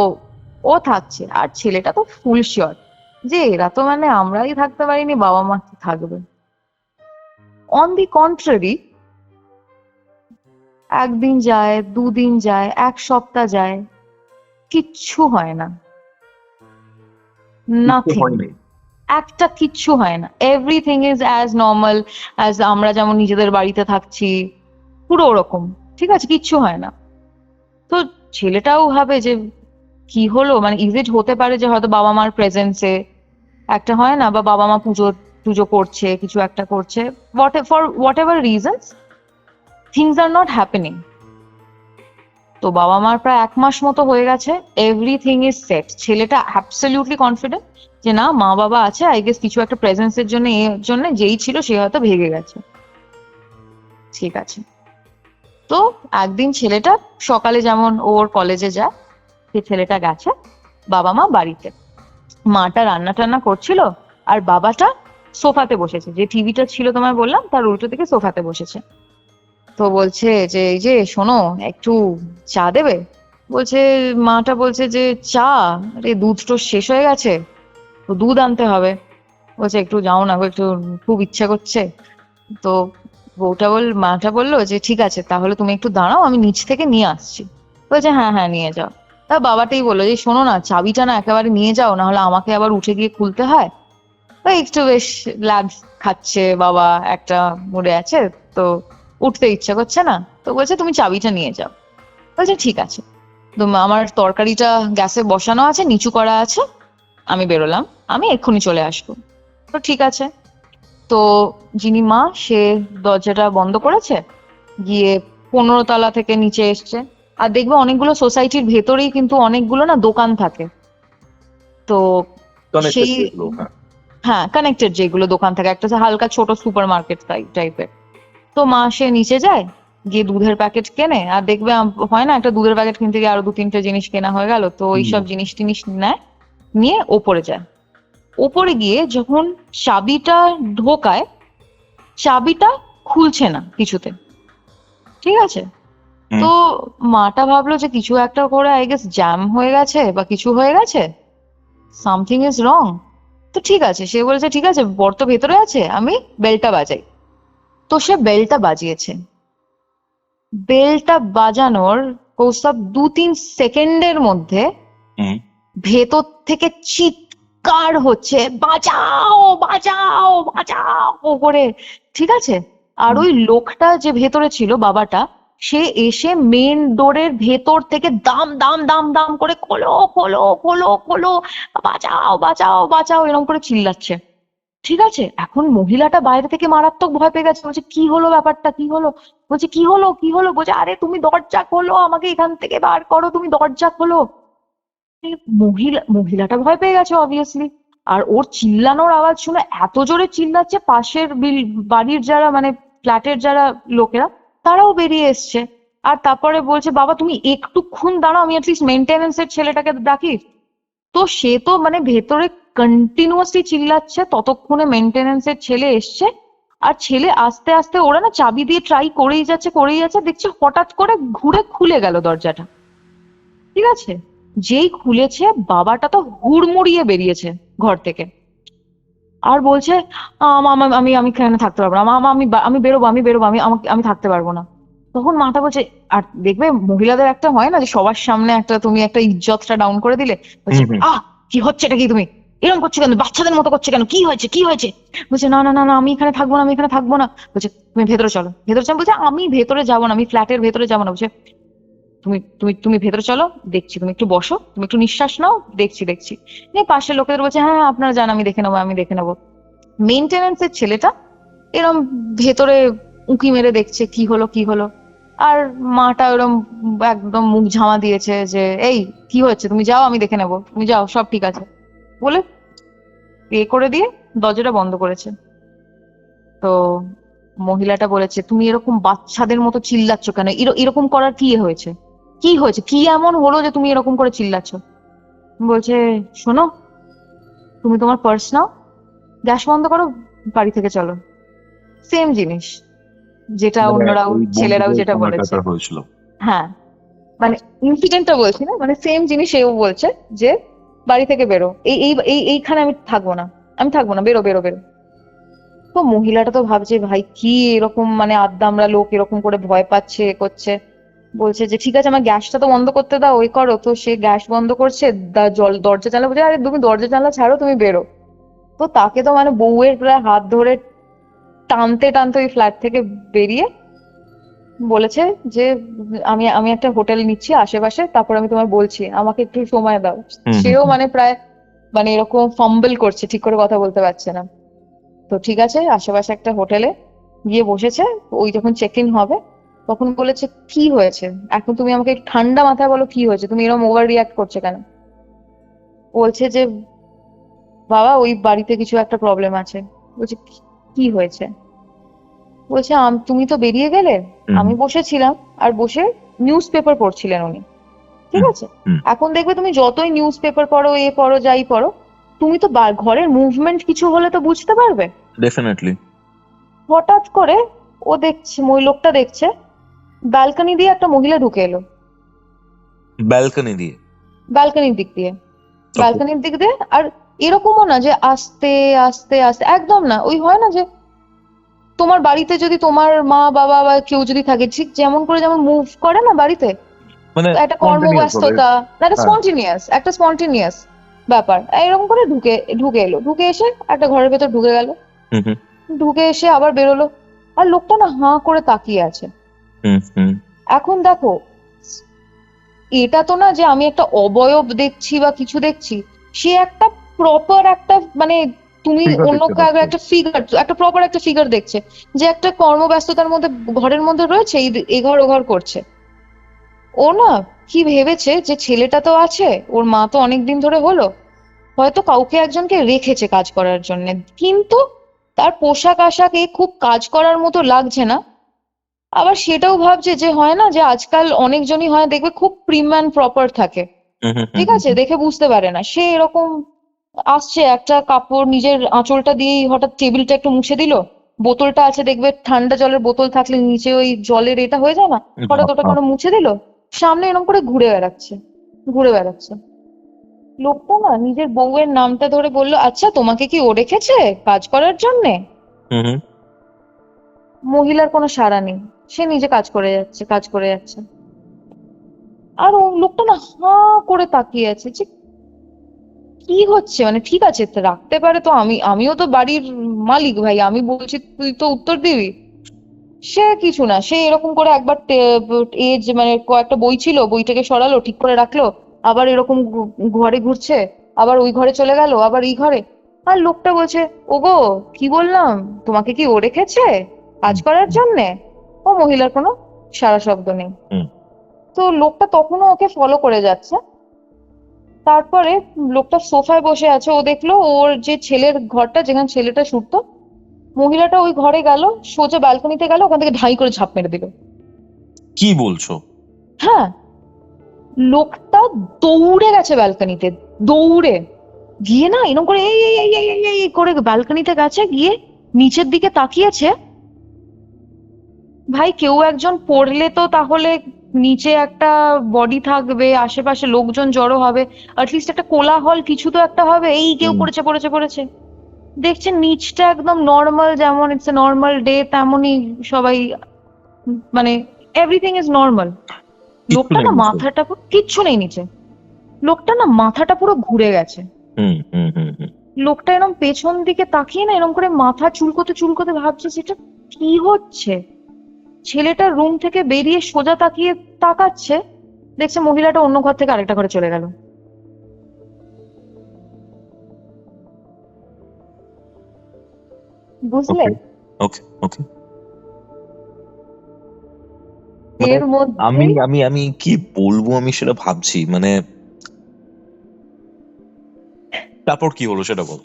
ও থাকছে, আর ছেলেটা তো ফুল শিওর যে এরা তো মানে আমরাই থাকতে পারিনি, বাবা মা কি থাকবে। অন দি কন্ট্রারি, একদিন যায়, 2 দিন যায়, 1 সপ্তাহ যায়, কিচ্ছু হয় না, নাথিং, একটা কিচ্ছু হয় না। Everything is as normal, as আমরা যেমন নিজেদের বাড়িতে থাকছি, পুরো ওরকম, ঠিক আছে, কিচ্ছু হয় না। তো ছেলেটাও ভাবে যে কি হলো, মানে ইজ ইট হতে পারে যে হয়তো বাবা মার প্রেজেন্সে একটা হয় না, বা বাবা মা পুজো টুজো করছে, কিছু একটা করছে, for what ever reasons things are not happening. তো বাবা মার প্রায় 1 মাস মতো হয়ে গেছে, এভরিথিং ইজ সেট। ছেলেটা অ্যাবসলিউটলি কনফিডেন্ট যে না মা বাবা আছে, আই গেস কিছু একটা প্রেজেন্সের জন্য, এর জন্য যেই ছিল সে হয়তো ভেগে গেছে। ঠিক আছে। তো একদিন ছেলেটা সকালে যেমন ওর কলেজে যায়, সে ছেলেটা গেছে, বাবা মা বাড়িতে, মাটা রান্না টান্না করছিল, আর বাবাটা সোফাতে বসেছে, যে টিভিটা ছিল তোমায় বললাম তার উল্টো দিকে সোফাতে বসেছে। তো বলছে যে এই যে শোনো একটু চা দেবে। বলছে, মাটা বলছে যে চা, আরে দুধ তো শেষ হয়ে গেছে। তো দুধ আনতে হবে। বলছে একটু যাও না গো, একটু খুব ইচ্ছা করছে। তো মাটা বললো যে ঠিক আছে তাহলে তুমি একটু দাঁড়াও, আমি নিচ থেকে নিয়ে আসছি। বলছে হ্যাঁ হ্যাঁ নিয়ে যাও। তা বাবাটাই বললো যে শোনো না, চাবিটা না একেবারে নিয়ে যাও, না হলে আমাকে আবার উঠে গিয়ে খুলতে হয়। ওই একটু বেশ লাগ খাচ্ছে, বাবা একটা মুডে আছে, তো উঠতে ইচ্ছা করছে না, তো বলছে তুমি চাবিটা নিয়ে যাও। বলছে ঠিক আছে। তো আমার তরকারিটা গ্যাসে বসানো আছে, নিচু করা আছে, আমি বেরোলাম, আমি এক্ষুনি চলে আসবো। তো ঠিক আছে। তো যিনি মা, সে দরজাটা বন্ধ করেছে, গিয়ে 15 তলা থেকে নিচে এসছে। আর দেখবে অনেকগুলো সোসাইটির ভেতরেই কিন্তু অনেকগুলো না দোকান থাকে। তো সেই, হ্যাঁ কানেক্টেড যেগুলো দোকান থাকে, একটা হচ্ছে হালকা ছোট সুপার মার্কেট টাইপের। তো মা সে নিচে যায়, গিয়ে দুধের প্যাকেট কেনে। আর দেখবে হয় না, একটা দুধের প্যাকেট কিনতে গিয়ে আরো 2-3টে জিনিস কেনা হয়ে গেল, তো ওইসব জিনিস টিনিস নেয়, নিয়ে ওপরে যায়। ওপরে গিয়ে যখন চাবিটা ঢোকায়, চাবিটা খুলছে না কিছুতে। ঠিক আছে। তো মাটা ভাবলো যে কিছু একটা করে আই গেস জ্যাম হয়ে গেছে বা কিছু হয়ে গেছে, সামথিং ইজ রং। তো ঠিক আছে, সে বলেছে ঠিক আছে বর তো ভেতরে আছে, আমি বেলটা বাজাই। তো সে বেলটা বাজিয়েছে। বেলটা বাজানোর কৌস্তব 2-3 সেকেন্ডের মধ্যে ভেতর থেকে চিৎকার হচ্ছে, বাঁচাও বাঁচাও বাঁচাও করে। ঠিক আছে। আর ওই লোকটা যে ভেতরে ছিল, বাবাটা, সে এসে মেন ডোরের ভেতর থেকে দাম দাম দাম দাম করে খোলো খোলো খোলো খোলো, বাঁচাও বাঁচাও বাঁচাও এরকম করে চিল্লাচ্ছে। ঠিক আছে। এখন মহিলাটা বাইরে থেকে মারাত্মক ভয় পেয়ে গেছে, বলছে কি হলো, ব্যাপারটা কি হলো? বলছে কি হলো কি হলো? বলছে আরে তুমি দরজা খোলো, আমাকে এখান থেকে বার করো, তুমি দরজা খোলো। মহিলাটা ভয় পেয়ে গেছে অবভিয়াসলি। আর ওর চিল্লানোর আওয়াজ শুনে এত জোরে চিল্লাচ্ছে, পাশের বাড়ির যারা মানে ফ্ল্যাটের যারা লোকেরা, তারাও বেরিয়ে এসছে। আর তারপরে বলছে বাবা তুমি একটুক্ষণ দাঁড়াও, আমি অ্যাটলিস্ট মেনটেনেন্সের ছেলেটাকে ডাকি। তো সে তো মানে ভেতরে কন্টিনিউয়াসলি চিল্লাচ্ছে, ততক্ষণে মেনটেনেন্সের ছেলে এসছে। আর ছেলে আস্তে আস্তে, ওরা না চাবি দিয়ে ট্রাই করেই যাচ্ছে, দেখছে হঠাৎ করে ঘুরে খুলে গেল দরজাটা। ঠিক আছে। যেই খুলেছে, বাবাটা তো হুড়মুড়িয়ে বেরিয়েছে ঘর থেকে। আর বলছে আমি আমি এখানে থাকতে পারবো না, আমি বেরোবো, আমি থাকতে পারবো না। তখন মাটা বলছে, আর দেখবে মহিলাদের একটা হয় না যে সবার সামনে একটা তুমি একটা ইজ্জতটা ডাউন করে দিলে, বলছে কি হচ্ছে এটা, কি তুমি এরকম করছো কেন, বাচ্চাদের মতো করছো কেন, কি হয়েছে কি হয়েছে? বলছে না না না না আমি এখানে থাকবো না, আমি এখানে থাকবো না। বলছে তুমি ভেতরে চলো, ভেতরে চলো। বলছে আমি ভেতরে যাবো না, আমি ফ্ল্যাটের ভেতরে যাবো না। বলছে তুমি তুমি তুমি ভেতরে চলো, দেখছি, তুমি একটু বসো, তুমি একটু নিঃশ্বাস নাও, দেখছি দেখছি। নিয়ে পাশের লোকেদের বলছে হ্যাঁ আপনারা যান, আমি দেখে নেবো, আমি দেখে নেবো। মেনটেনেন্সের ছেলেটা এরম ভেতরে উঁকি মেরে দেখছে কি হলো কি হলো। আর মাটা ওরম একদম মুখ ঝামা দিয়েছে যে এই কি হচ্ছে, তুমি যাও, আমি দেখে নেবো, তুমি যাও, সব ঠিক আছে বলে করে দিয়ে দরজাটা বন্ধ করেছে। তো মহিলাটা বলেছে তুমি এরকম বাচ্চাদের মতো চিল্লাচ্ছ কেন, এরকম করার কি হয়েছে, কি হয়েছে, কি এমন হলো যে তুমি এরকম করে চিল্লাচ্ছ? বলছে শোনো, তুমি তোমার পার্স নাও, গ্যাস বন্ধ করো, বাড়ি থেকে চলো। সেম জিনিস যেটা অন্যরাও, ছেলেরাও যেটা বলেছে। হ্যাঁ মানে ইনসিডেন্টটা বলছি না, মানে সেম জিনিস এও বলছে যে বাড়ি থেকে বেরো, এইখানে আমি থাকবো না, আমি থাকবো না, বেরো বেরো বেরো। তো মহিলাটা তো ভাবছে ভাই কি এরকম মানে আদ্দামরা লোক এরকম করে ভয় পাচ্ছে এ করছে। বলছে যে ঠিক আছে আমার গ্যাসটা তো বন্ধ করতে দাও, ওই করো। তো সে গ্যাস বন্ধ করছে, দরজা জানলা বলছে আরে তুমি দরজা জানলা ছাড়ো, তুমি বেরো। তো তাকে তো মানে বউয়ের প্রায় হাত ধরে টানতে টানতে ওই ফ্ল্যাট থেকে বেরিয়ে বলেছে যে আমি আমি একটা হোটেল নিচ্ছি আশেপাশে, তারপর আমি তোমায় বলছি, আমাকে একটু সময় দাও। সেও মানে প্রায় মানে এরকম ফাম্বল করছে, ঠিক করে কথা বলতে পারছে না। তো ঠিক আছে, আশেপাশে একটা হোটেলে গিয়ে বসেছে। ওই যখন চেক ইন হবে তখন বলেছে কি হয়েছে, এখন তুমি আমাকে একটু ঠান্ডা মাথায় বলো কি হয়েছে, তুমি এরকম ওভার রিয়াক্ট করছো কেন? বলছে যে বাবা ওই বাড়িতে কিছু একটা প্রবলেম আছে। বলছে কি হয়েছে? বলছে তুমি তো বেরিয়ে গেলে, আমি বসেছিলাম, আর বসে নিউজ পেপার পড়ছিলেন উনি। ঠিক আছে। এখন দেখবে তুমি যতই নিউজ পেপার পড়ো, এ পড়ো, যাই পড়ো, তুমি তো ঘরের মুভমেন্ট কিছু হলে তো বুঝতে পারবে। ডেফিনেটলি। হঠাৎ করে ও দেখছে, ওই লোকটা দেখছে ব্যালকনি দিয়ে একটা মহিলা ঢুকে এলো। ব্যালকনি দিয়ে? ব্যালকনির দিক দিয়ে, ব্যালকনির দিক দিয়ে। আর এরকমও না যে আস্তে আস্তে আস্তে, একদম না। ওই হয় না যে তোমার বাড়িতে যদি তোমার মা বাবা বা কেউ যদি থাকে, ঠিক যেমন করে যেমন মুভ করে না বাড়িতে, মানে একটা spontaneous ভাবে। কর্মব্যস্ততা, একটা হ্যাঁ। স্পন্টেনিয়াস ব্যাপার, এরকম করে ঢুকে এলো, ঢুকে এসে একটা ঘরের ভেতর ঢুকে গেল, হুম হুম ঢুকে এসে আবার বেরোলো। আর লোকটা না হাঁ করে তাকিয়ে আছে। হুম হুম এখন দেখো, এটা তো না যে আমি একটা অবয়ব দেখছি বা কিছু দেখছি, সে একটা প্রপার একটা মানে, তুমি Figure অন্য দেখতে কারো পাচ্ছি। একটা ফিগার, একটা প্রপার একটা ফিগার দেখছে, যে একটা কর্মব্যস্ততার মধ্যে ঘরের মধ্যে রয়েছে, এই ঘর ও ঘর করছে। ও না কি ভেবেছে যে ছেলেটা তো আছে, ওর মা তো অনেকদিন ধরে হলো, হয়তো কাউকে একজনকে রেখেছে কাজ করার জন্য, কিন্তু তার পোশাক আশাকে খুব কাজ করার মতো লাগছে না। আবার সেটাও ভাবছে যে হয় না যে আজকাল অনেকজনই হয় দেখবে খুব প্রিম অ্যান্ড প্রপার থাকে, হুম হুম ঠিক আছে, দেখে বুঝতে পারে না, সে এরকম আসছে একটা কাপড় নিজের আঁচলটা দিয়েই হঠাৎ টেবিলটা একটু মুছে দিল, বোতলটা আছে দেখবে ঠান্ডা জলের বোতল থাকলে নিচে ওই জলের এটা হয়ে যায় না, হঠাৎ ওটা কোনো মুছে দিল, সামনে এরকম করে ঘুরে বেড়াচ্ছে। লোকটা না নিজের বউয়ের নামটা ধরে বলল, আচ্ছা তোমাকে কি ও রেখেছে কাজ করার জন্যে? হুম হুম মহিলার কোনো সাড়া নেই, সে নিজে কাজ করে যাচ্ছে। আর ও লোকটা না হাঁ করে তাকিয়ে আছে যে কি হচ্ছে, মানে ঠিক আছে তো রাখতে পারে তো, আমিও তো বাড়ির মালিক ভাই, আমি বলছি তুই তো উত্তর দিবি। সে কিছু না, সে এরকম করে একবার এজ মানে কয়েকটা বই ছিল, বইটাকে সরালো, ঠিক করে রাখলো, আবার এরকম ঘরে ঘুরছে, আবার ওই ঘরে চলে গেল, আবার এই ঘরে। আর লোকটা বলছে, ওগো কি বললাম, তোমাকে কি ও রেখেছে কাজ করার জন্যে? ও মহিলার কোনো সারা শব্দ নেই। হুম। তো লোকটা তখনও ওকে ফলো করে যাচ্ছে। তারপরে লোকটা সোফায় বসে আছে, ও দেখলো ওর যে ছেলের ঘরটা, যেখানে ছেলেটা শুতো, মহিলাটা ওই ঘরে গেল, সোজা ব্যালকনিতে গেল, ওখান থেকে ঢাই করে ঝাঁপ মেরে দিল। কি বলছো? হ্যাঁ, লোকটা দৌড়ে গেছে ব্যালকনিতে, দৌড়ে গিয়ে না এরকম করে এই এই এই এই এই এই এই করে ব্যালকনিতে গেছে, গিয়ে নিচের দিকে তাকিয়েছে। ভাই কেউ একজন পড়লে তো তাহলে নিচে একটা বডি থাকবে, আশেপাশে লোকজন জড়ো হবে, অ্যাটলিস্ট একটা কোলাহল কিছু তো একটা হবে, এই কেউ হুম। পড়েছে। দেখছেন নিচটা একদম নর্মাল, যেমন ইটস এ নর্মাল ডে, তেমনই সবাই, মানে এভরিথিং ইজ নর্মাল। কিচ্ছু লোকটা নেই না নিচে। মাথাটা কিচ্ছু নেই নিচে, লোকটা না মাথাটা পুরো ঘুরে গেছে। হুম হুম হুম হুম লোকটা এরকম পেছন দিকে তাকিয়ে না এরকম করে মাথা চুলকোতে ভাবছে সেটা কি হচ্ছে। ছেলেটা রুম থেকে বেরিয়ে সোজা তাকাচ্ছে, দেখছে মহিলাটা অন্য ঘর থেকে আরেকটা ঘরে চলে গেল। বুঝলে? ওকে ওকে ওকে। মানে এর মধ্যে আমি আমি আমি কি বলবো, আমি সেটা ভাবছি, মানে তারপর কি হলো সেটা বল।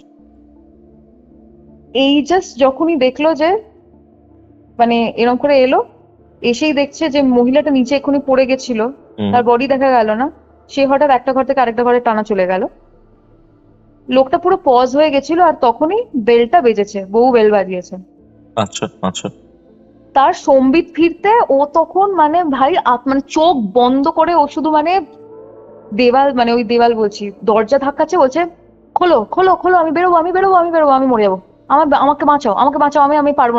এই জাস্ট যখনই দেখলো যে মানে এরকম করে এলো, এসেই দেখছে যে মহিলাটা নিচে এক্ষুনি পড়ে গেছিল, হুম তার বডি দেখা গেল না, সে হঠাৎ একটা ঘর থেকে আরেকটা ঘরে টানা চলে গেল। লোকটা পুরো পজ হয়ে গেছিল, আর তখনই বেলটা বেজেছে, বউ বেল বাজিয়েছে। আচ্ছা আচ্ছা। তার সম্বিত ফিরতে ও তখন মানে ভাই মানে চোখ বন্ধ করে ও শুধু মানে দেওয়াল, মানে ওই দেওয়াল বলছি, দরজা ধাক্কাচ্ছে, বলছে খোলো খোলো খোলো, আমি মরে যাবো, আমাকে বাঁচাও, আমি পারবো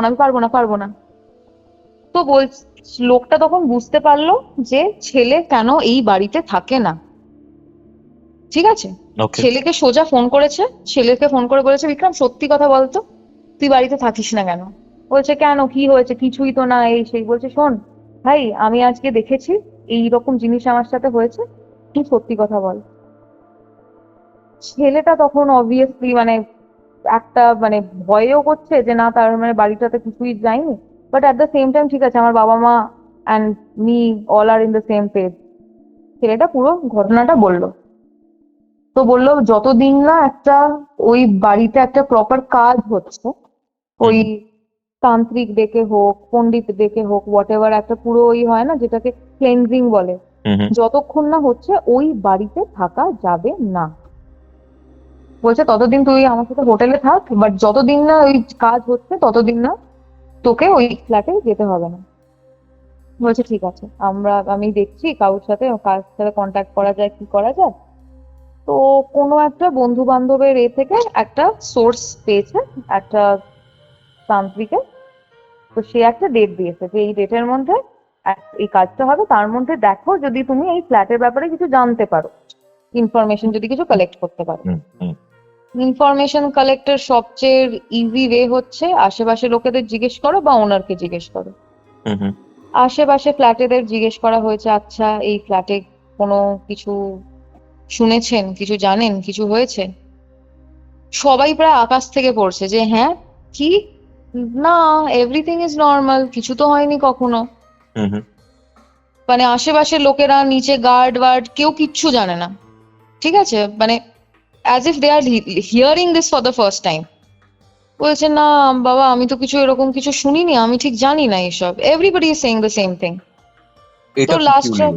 না। তো লোকটা তখন বুঝতে পারলো যে ছেলে কেন এই বাড়িতে থাকে না, ঠিক আছে। ওকে। ছেলেকে সোজা ফোন করেছে, ছেলেকে ফোন করে বলেছে, বিক্রম সত্যি কথা বলতো, তুই বাড়িতে থাকিস না কেন? বলছে কেন, কি হয়েছে? কিছুই তো না, এই সেই। বলছে শোন ভাই, আমি আজকে দেখেছি এই রকম জিনিস আমার সাথে হয়েছে, তুই সত্যি কথা বল। ছেলেটা তখন অবভিয়াসলি মানে একটা মানে ভয়ও করছে যে না, তার মানে বাড়িটাতে কিছুই যায়নি, but at the same time ঠিক আছে, আমার বাবা মা and me all are in the same page. ছেলেটা পুরো ঘটনাটা বললো। তো বললো যতদিন না একটা ওই বাড়িতে একটা প্রপার কাজ হচ্ছে, ওই তান্ত্রিক ডেকে হোক, পণ্ডিত ডেকে হোক, হোয়াট এভার, একটা পুরো ওই হয় না যেটাকে ক্লেনজিং বলে, হুম হুম যতক্ষণ না হচ্ছে ওই বাড়িতে থাকা যাবে না। বলছে ততদিন তুই আমার সাথে হোটেলে থাক, বাট যতদিন না ওই কাজ হচ্ছে ততদিন না তোকে ওই ফ্ল্যাটে যেতে হবে না। বলছে ঠিক আছে, আমি দেখছি কার সাথে কন্ট্যাক্ট করা যায়, কি করা যায়। তো কোনো একটা বন্ধু বান্ধবের থেকে একটা সোর্স পেয়েছে একটা তান্ত্রিকে। তো সে একটা ডেট দিয়েছে যে এই ডেটের মধ্যে এই কাজটা হবে, তার মধ্যে দেখো যদি তুমি এই ফ্ল্যাটের ব্যাপারে কিছু জানতে পারো, ইনফরমেশন যদি কিছু কালেক্ট করতে পারো। হুম, হুম, ইনফরমেশন কালেক্টের সবচেয়ে ইজি ওয়ে হচ্ছে আশেপাশে লোকেদের জিজ্ঞেস করো বা ওনারকে জিজ্ঞেস করো। হুম, হুম, আশেপাশে ফ্ল্যাটেদের জিজ্ঞেস করা হয়েছে, আচ্ছা এই ফ্ল্যাটে কোনো কিছু শুনেছেন, কিছু জানেন, কিছু হয়েছে? সবাই প্রায় আকাশ থেকে পড়ছে যে হ্যাঁ, কি না, এভরিথিং ইজ নর্মাল, কিছু তো হয়নি কখনো। হুম, হুম। মানে আশেপাশের লোকেরা, নিচে গার্ড ওয়ার্ড, কেউ কিচ্ছু জানে না। ঠিক আছে, মানে as if they are hearing this for the first time. বলছে না বাবা, আমি তো কিছু এরকম কিছু শুনিনি, আমি ঠিক জানি না এসব। Everybody is saying the same thing. এটা তো লাস্ট, peculiar।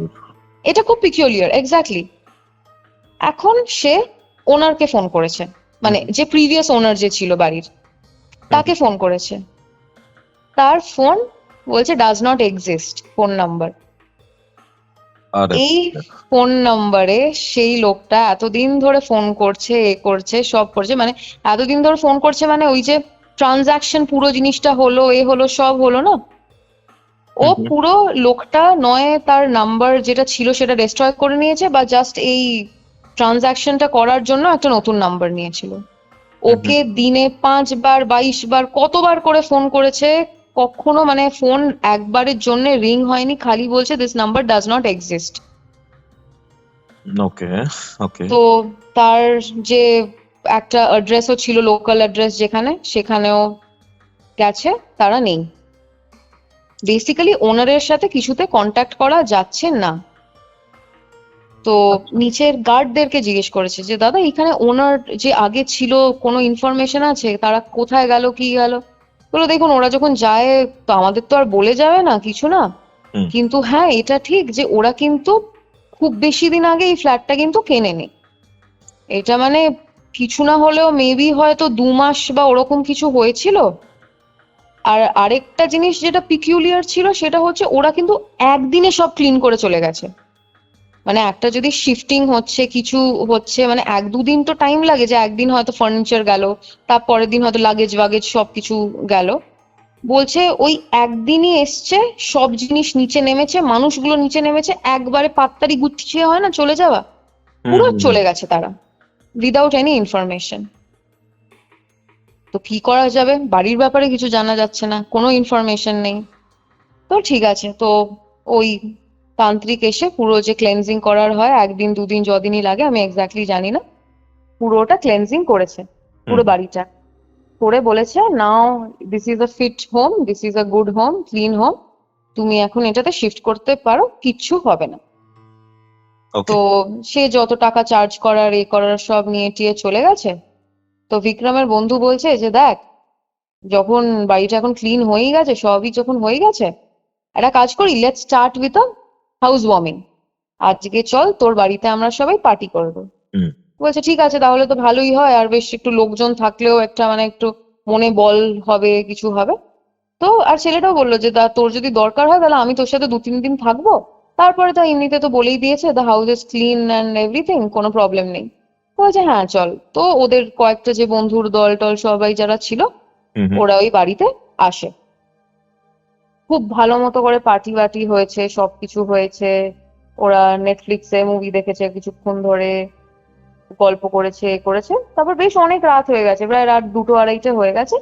এটা খুব পিকিউলিয়ার, এক্স্যাক্টলি। এখন সে ওনারকে ফোন করেছে, মানে যে প্রিভিয়াস ওনার যে ছিল বাড়ির, তাকে ফোন করেছে। তার ফোন বলছে does not exist phone number. আরে এই ফোন নম্বরে সেই লোকটা এতদিন ধরে ফোন করছে, এ করছে, সব করছে, মানে এতদিন ধরে ফোন করছে, মানে ওই যে ট্রানজাকশন পুরো জিনিসটা হলো, এ হলো, সব হলো না। ও হুম, হুম। পুরো লোকটা নয় তার নাম্বার যেটা ছিল সেটা ডিস্ট্রয় করে নিয়েছে, বা জাস্ট এই ট্রানজাকশনটা করার জন্য একটা নতুন নাম্বার নিয়েছিল। ওকে দিনে 5 বার 22 বার কতবার করে ফোন করেছে, কখনো মানে ফোন একবারের জন্য রিং হয়নি, খালি বলছে this number does not exist. Okay, okay. তো তার যে একটা অ্যাড্রেসও ছিল, লোকাল অ্যাড্রেস যেখানে, সেখানেও গেছে, তারা নেই। বেসিক্যালি ওনারের সাথে কিছুতে কন্ট্যাক্ট করা যাচ্ছে না। তো নিচের গার্ডদেরকে জিজ্ঞেস করেছে যে দাদা এখানে ওনার যে আগে ছিল কোনো ইনফরমেশন আছে, তারা কোথায় গেল, কি গেল? বললো দেখুন ওরা যখন যায় তো আমাদের তো আর বলে যাবে না কিছু না, হুম। কিন্তু হ্যাঁ এটা ঠিক যে ওরা কিন্তু খুব বেশি দিন আগে এই ফ্ল্যাটটা কিন্তু কেনেনি। এটা মানে কিছু না হলেও মেবি হয়তো 2 মাস বা ওরকম কিছু হয়েছিল। আর আরেকটা জিনিস যেটা পিকিউলিয়ার ছিল সেটা হচ্ছে ওরা কিন্তু একদিনে সব ক্লিন করে চলে গেছে। মানে একটা যদি শিফটিং হচ্ছে, কিছু হচ্ছে, মানে 1-2 দিন তো টাইম লাগে, যে একদিন হয়তো ফার্নিচার গেল, তারপরের দিন হয়তো লাগেজ ওয়াগেজ সবকিছু গেল। বলছে ওই একদিনই এসছে, সব জিনিস নিচে নেমেছে, মানুষগুলো নিচে নেমেছে, একবারে পাত্তারি গুছিয়ে হয় না চলে যাওয়া, পুরো চলে গেছে তারা উইদাউট এনি ইনফরমেশন। তো কি করা যাবে, বাড়ির ব্যাপারে কিছু জানা যাচ্ছে না, কোনো ইনফরমেশন নেই। তো ঠিক আছে, তো ওই তান্ত্রিক এসে পুরো যে ক্লেনজিং করার হয়, 1 দিন 2 দিন যদিনই লাগে আমি এক্স্যাক্টলি জানি না, পুরোটা ক্লেনজিং করেছে পুরো বাড়িটা। করে বলেছে now this is a fit home, this is a good home, clean home, তুমি এখন এটাতে শিফট করতে পারো, কিচ্ছু হবে না। ওকে। তো সে যত টাকা চার্জ করার এ করার সব নিয়ে টিয়ে চলে গেছে। তো বিক্রমের বন্ধু বলছে যে দেখ, যখন বাড়িটা এখন ক্লিন হয়ে গেছে, সবই যখন হয়ে গেছে, একটা কাজ করি, let's start with a house warming. আজকে চল তোর বাড়িতে আমরা সবাই পার্টি করবো। হুম। বলছে ঠিক আছে, তাহলে তো ভালোই হয়, আর বেশ একটু লোকজন থাকলেও একটা মানে একটু মনে বল হবে, কিছু হবে। তো আর ছেলেটাও বললো যে তোর যদি দরকার হয় তাহলে আমি তোর সাথে 2-3 দিন থাকবো, তারপরে তো এমনিতে তো বলেই দিয়েছে the house is clean and everything, কোনো প্রবলেম নেই। বলছে হ্যাঁ চল। তো ওদের কয়েকটা যে বন্ধুর দল টল সবাই যারা ছিল, হুম, হুম। ওরা ওই বাড়িতে আসে। খুব ভালো মতো করে পার্টি বাটি হয়েছে, সবকিছু হয়েছে। ওরা নেটফ্লিক্সে মুভি দেখেছে কিছুক্ষণ ধরে, গল্প করেছে, এ করেছে, তারপর বেশ অনেক রাত হয়ে গেছে, প্রায় রাত 2-2-2:30 হয়ে গেছে।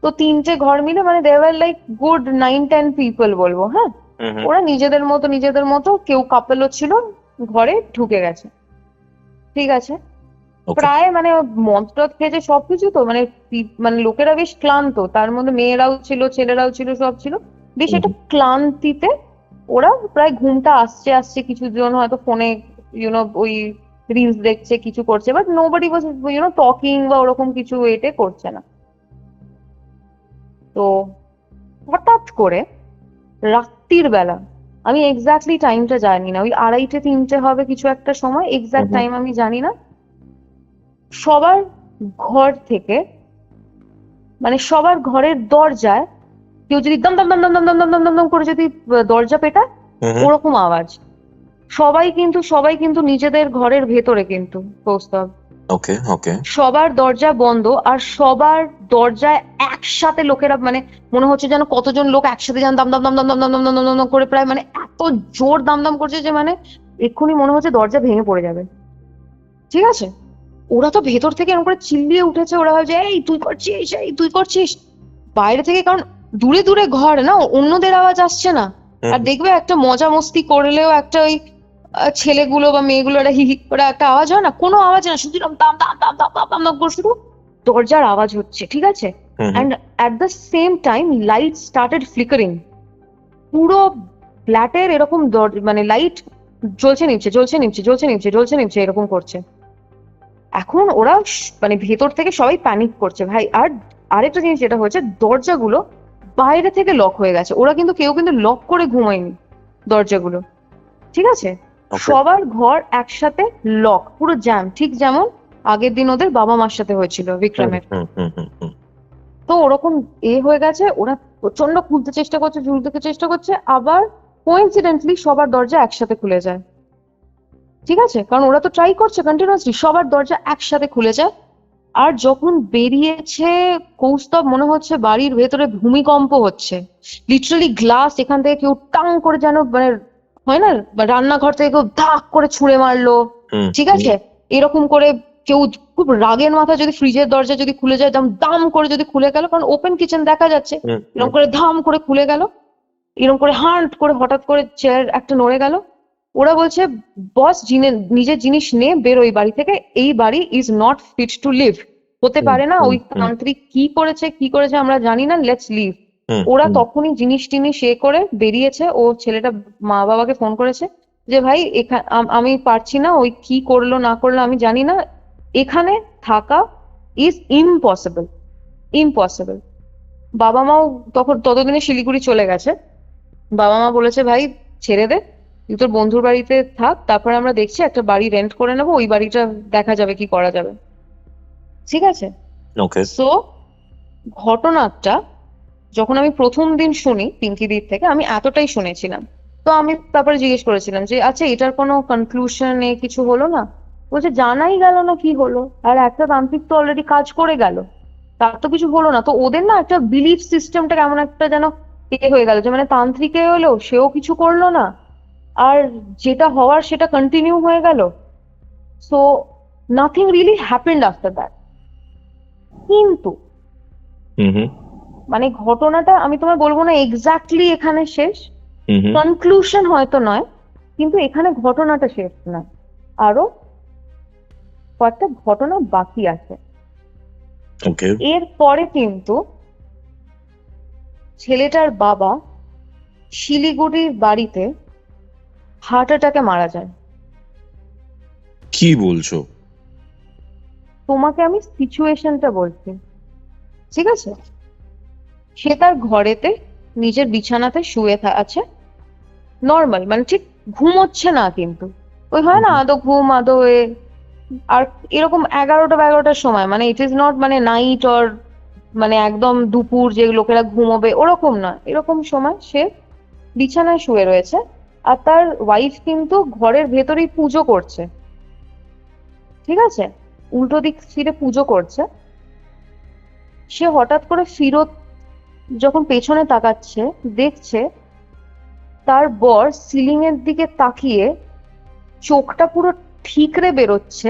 তো 3টে ঘর মিলে, মানে they were like good 9-10 people বলবো, হ্যাঁ। হুম, হুম। ওরা নিজেদের মতো কেউ কাপেলও ছিল, ঘরে ঢুকে গেছে। ঠিক আছে, ওকে। প্রায় মানে মদ টদ খেয়েছে সবকিছু, তো মানে মানে লোকেরা বেশ ক্লান্ত, তার মধ্যে মেয়েরাও ছিল, ছেলেরাও ছিল, সব ছিল। বেশ একটা ক্লান্তিতে ওরা প্রায় ঘুমটা আসছে আসছে, কিছু জন হয়তো ফোনে ওই রিলস দেখছে, কিছু করছে, বাট নোবডি ওয়াজ টকিং বা ওরকম কিছু এটে করছে না। তো হঠাৎ করে রাত্রির বেলা, আমি এক্স্যাক্টলি টাইমটা জানি না, ওই 2:30-3টে হবে কিছু একটা সময়, এক্স্যাক্ট টাইম আমি জানি না, সবার ঘর থেকে, মানে সবার ঘরের দরজায় কেউ যদি দম দম দম দম দম দম দম দম দম করে যদি দরজা পেটায়, হুম, হুম। ওরকম আওয়াজ সবাই কিন্তু নিজেদের ঘরের ভেতরে কিন্তু কৌস্তব, ওকে ওকে সবার দরজা বন্ধ, আর সবার দরজায় একসাথে লোকেরা, মানে মনে হচ্ছে যেন কতজন লোক একসাথে যেন দাম দাম দাম দাম দাম দাম দাম দাম দাম দাম করে, প্রায় মানে এত জোর দাম দাম করছে যে মানে এক্ষুনি মনে হচ্ছে দরজা ভেঙে পড়ে যাবে। ঠিক আছে, ওরা তো ভেতর থেকে এরকম করে চিল্লিয়ে উঠেছে, ওরা ভাবছে এই তুই করছিস, এই তুই করছিস। বাইরে থেকে, কারণ দূরে দূরে ঘর না, অন্যদের আওয়াজ আসছে না। আর দেখবে একটা মজা মস্তি করলেও একটা ওই ছেলেগুলো বা মেয়েগুলো একটা হি হি করে একটা আওয়াজ হয় না, কোনো আওয়াজ না, শুধু এরকম দাম দাম দাম দাম দাম দাম দাম করে শুধু দরজার আওয়াজ হচ্ছে। ঠিক আছে, and at the same time light started flickering. পুরো ফ্ল্যাটের এরকম মানে লাইট জ্বলছে নিচ্ছে, জ্বলছে নিচ্ছে, জ্বলছে নিচ্ছে, জ্বলছে নিচ্ছে, এরকম করছে। এখন ওরা মানে ভেতর থেকে সবাই প্যানিক করছে ভাই। আর আরেকটা জিনিস যেটা হয়েছে, দরজাগুলো বাইরে থেকে লক হয়ে গেছে। ওরা কিন্তু কেউ কিন্তু লক করে ঘুমায়নি দরজাগুলো। ঠিক আছে, সবার ঘর একসাথে লক, পুরো জ্যাম, ঠিক যেমন আগের দিন ওদের বাবা মার সাথে হয়েছিল বিক্রমের। তো ওরকম হয়ে গেছে, ওরা প্রচন্ড খুলতে চেষ্টা করছে, ঝুলতে চেষ্টা করছে, আবার কোইন্সিডেন্টলি সবার দরজা একসাথে খুলে যায়। ঠিক আছে, কারণ ওরা তো ট্রাই করছে কন্টিনিউয়াসলি, সবার দরজা একসাথে খুলে যায়। আর যখন বেরিয়েছে কৌস্তব, মনে হচ্ছে বাড়ির ভেতরে ভূমিকম্প হচ্ছে। লিটারালি গ্লাস এখান থেকে কেউ টাং করে যেন, মানে হয় না রান্নাঘর থেকে কেউ ধাক করে ছুঁড়ে মারলো। ঠিক আছে, এরকম করে কেউ খুব রাগের মাথায় যদি ফ্রিজের দরজা যদি খুলে যায়, দাম করে যদি খুলে গেল, কারণ ওপেন কিচেন দেখা যাচ্ছে, এরকম করে ধাম করে খুলে গেল, এরকম করে হান্ট করে হঠাৎ করে চেয়ার একটা নড়ে গেল। ওরা বলছে বস নিজের জিনিস নে, বেরো এই বাড়ি থেকে, এই বাড়ি is not fit to live, হতে পারে না, ওই তান্ত্রিক কি করেছে আমরা জানি না, লেটস লিভ। ওরা তখনই জিনিস টিনিস করে বেরিয়েছে। ও ছেলেটা মা বাবাকে ফোন করেছে যে ভাই আমি পারছি না, ওই কি করলো না করলো আমি জানি না, এখানে থাকা ইজ ইম্পসিবল, ইম্পসিবল। বাবা মাও ততদিনে শিলিগুড়ি চলে গেছে। বাবা মা বলেছে ভাই ছেড়ে দে, তুই তোর বন্ধুর বাড়িতে থাক, তারপরে আমরা দেখছি একটা বাড়ি রেন্ট করে নেবো, ওই বাড়িটা দেখা যাবে কি করা যাবে। ঠিক আছে, ওকে সো ঘটনাটা যখন আমি প্রথম দিন শুনি পিঙ্কিদির থেকে, আমি এতটাই শুনেছিলাম। তো আমি তারপরে জিজ্ঞেস করেছিলাম যে আচ্ছা এটার কোনো কনক্লুশন কিছু হলো না? বলছে জানাই গেল না কি হলো, আর একটা তান্ত্রিক তো অলরেডি কাজ করে গেল, তার তো কিছু হলো না। তো ওদের না একটা বিলিফ সিস্টেমটা কেমন একটা যেন হয়ে গেল, যে মানে তান্ত্রিকে হলো সেও কিছু করলো না, আর যেটা হওয়ার সেটা কন্টিনিউ হয়ে গেল। So nothing really happened after that. কিন্তু মানে ঘটনাটা আমি তোমায় বলবো না এক্স্যাক্টলি এখানে শেষ, কনক্লুশন হয়তো নয়, কিন্তু এখানে ঘটনাটা শেষ না, আরো কয়েকটা ঘটনা বাকি আছে। ওকে এরপরে কিন্তু ছেলেটার বাবা শিলিগুড়ির বাড়িতে হার্ট অ্যাটাকে মারা যায়। কি বলছো? তোমাকে আমি সিচুয়েশনটা বলছি, ঠিক আছে? সে তার ঘরেতে নিজের বিছানাতে শুয়ে আছে, নর্মাল, মানে ঠিক ঘুমোচ্ছে না, কিন্তু ওই হয় না আদো ঘুম আদো আর এরকম 11টার সময়, মানে ইট ইজ নট মানে নাইট অর মানে একদম দুপুর যে লোকেরা ঘুমোবে ওরকম না, এরকম সময় সে বিছানায় শুয়ে রয়েছে। আর তার ওয়াইফ কিন্তু ঘরের ভেতরেই পুজো করছে। ঠিক আছে, উল্টো দিক ফিরে পুজো করছে। সে হঠাৎ করে ফিরত যখন পেছনে তাকাচ্ছে, দেখছে তার বর সিলিং এর দিকে তাকিয়ে চোখটা পুরো ঠিকরে বেরোচ্ছে,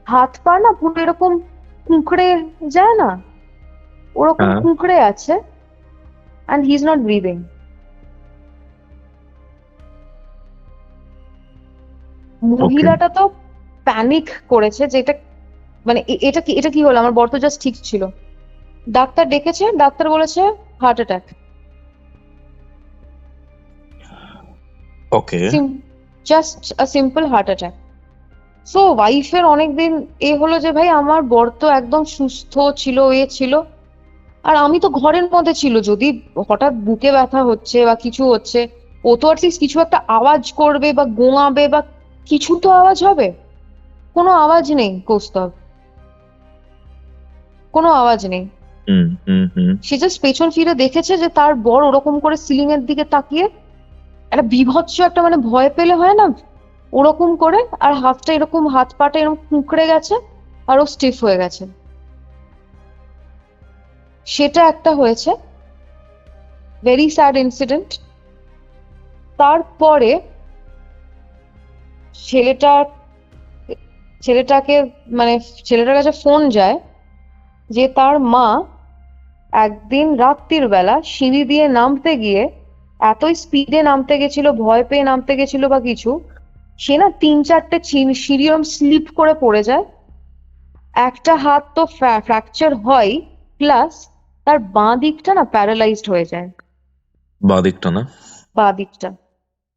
হাত পা না পুরো এরকম কুঁকড়ে যায় না, ওরকম কুঁকড়ে আছে, and he is not breathing. মহিলাটা তো প্যানিক করেছে যে এটা মানে এটা কি হলো, আমার বর তো জাস্ট ঠিক ছিল। ডাক্তার ডেকেছে, ডাক্তার বলেছে heart attack. Okay just a simple heart attack. So ওয়াইফের অনেকদিন হলো যে ভাই আমার বর তো একদম সুস্থ ছিল, ছিল, আর আমি তো ঘরের মধ্যে ছিল, যদি হঠাৎ বুকে ব্যথা হচ্ছে বা কিছু হচ্ছে, ও তো অ্যাটলিস্ট কিছু একটা আওয়াজ করবে বা গোঙাবে বা কিছু তো আওয়াজ হবে। কোনো আওয়াজ নেই কৌস্তব, কোনো আওয়াজ নেই। সে জাস্ট পেছন ফিরে দেখেছে যে তার বর ওরকম করে সিলিং এর দিকে তাকিয়ে একটা বিভৎস একটা মানে ভয় পেলে হয় না ওরকম করে, আর হাতটা এরকম, হাত পাটা এরকম কুঁকড়ে গেছে আর ও স্টিফ হয়ে গেছে। সেটা একটা হয়েছে, ভেরি স্যাড ইনসিডেন্ট। তারপরে ছেলেটার ছেলেটাকে মানে ছেলেটার কাছে ফোন যায় যে তার মা একদিন রাত্রির বেলা সিঁড়ি দিয়ে নামতে গিয়ে এতই স্পিডে নামতে গেছিল, ভয় পেয়ে নামতে গেছিল বা কিছু, সে না 3-4টে সিঁড়ি ওরম স্লিপ করে পড়ে যায়। একটা হাত তো ফ্র্যাকচার হয়, প্লাস তার বাঁ দিকটা না প্যারালাইজড হয়ে যায়। বাঁ দিকটা না? বাঁ দিকটা,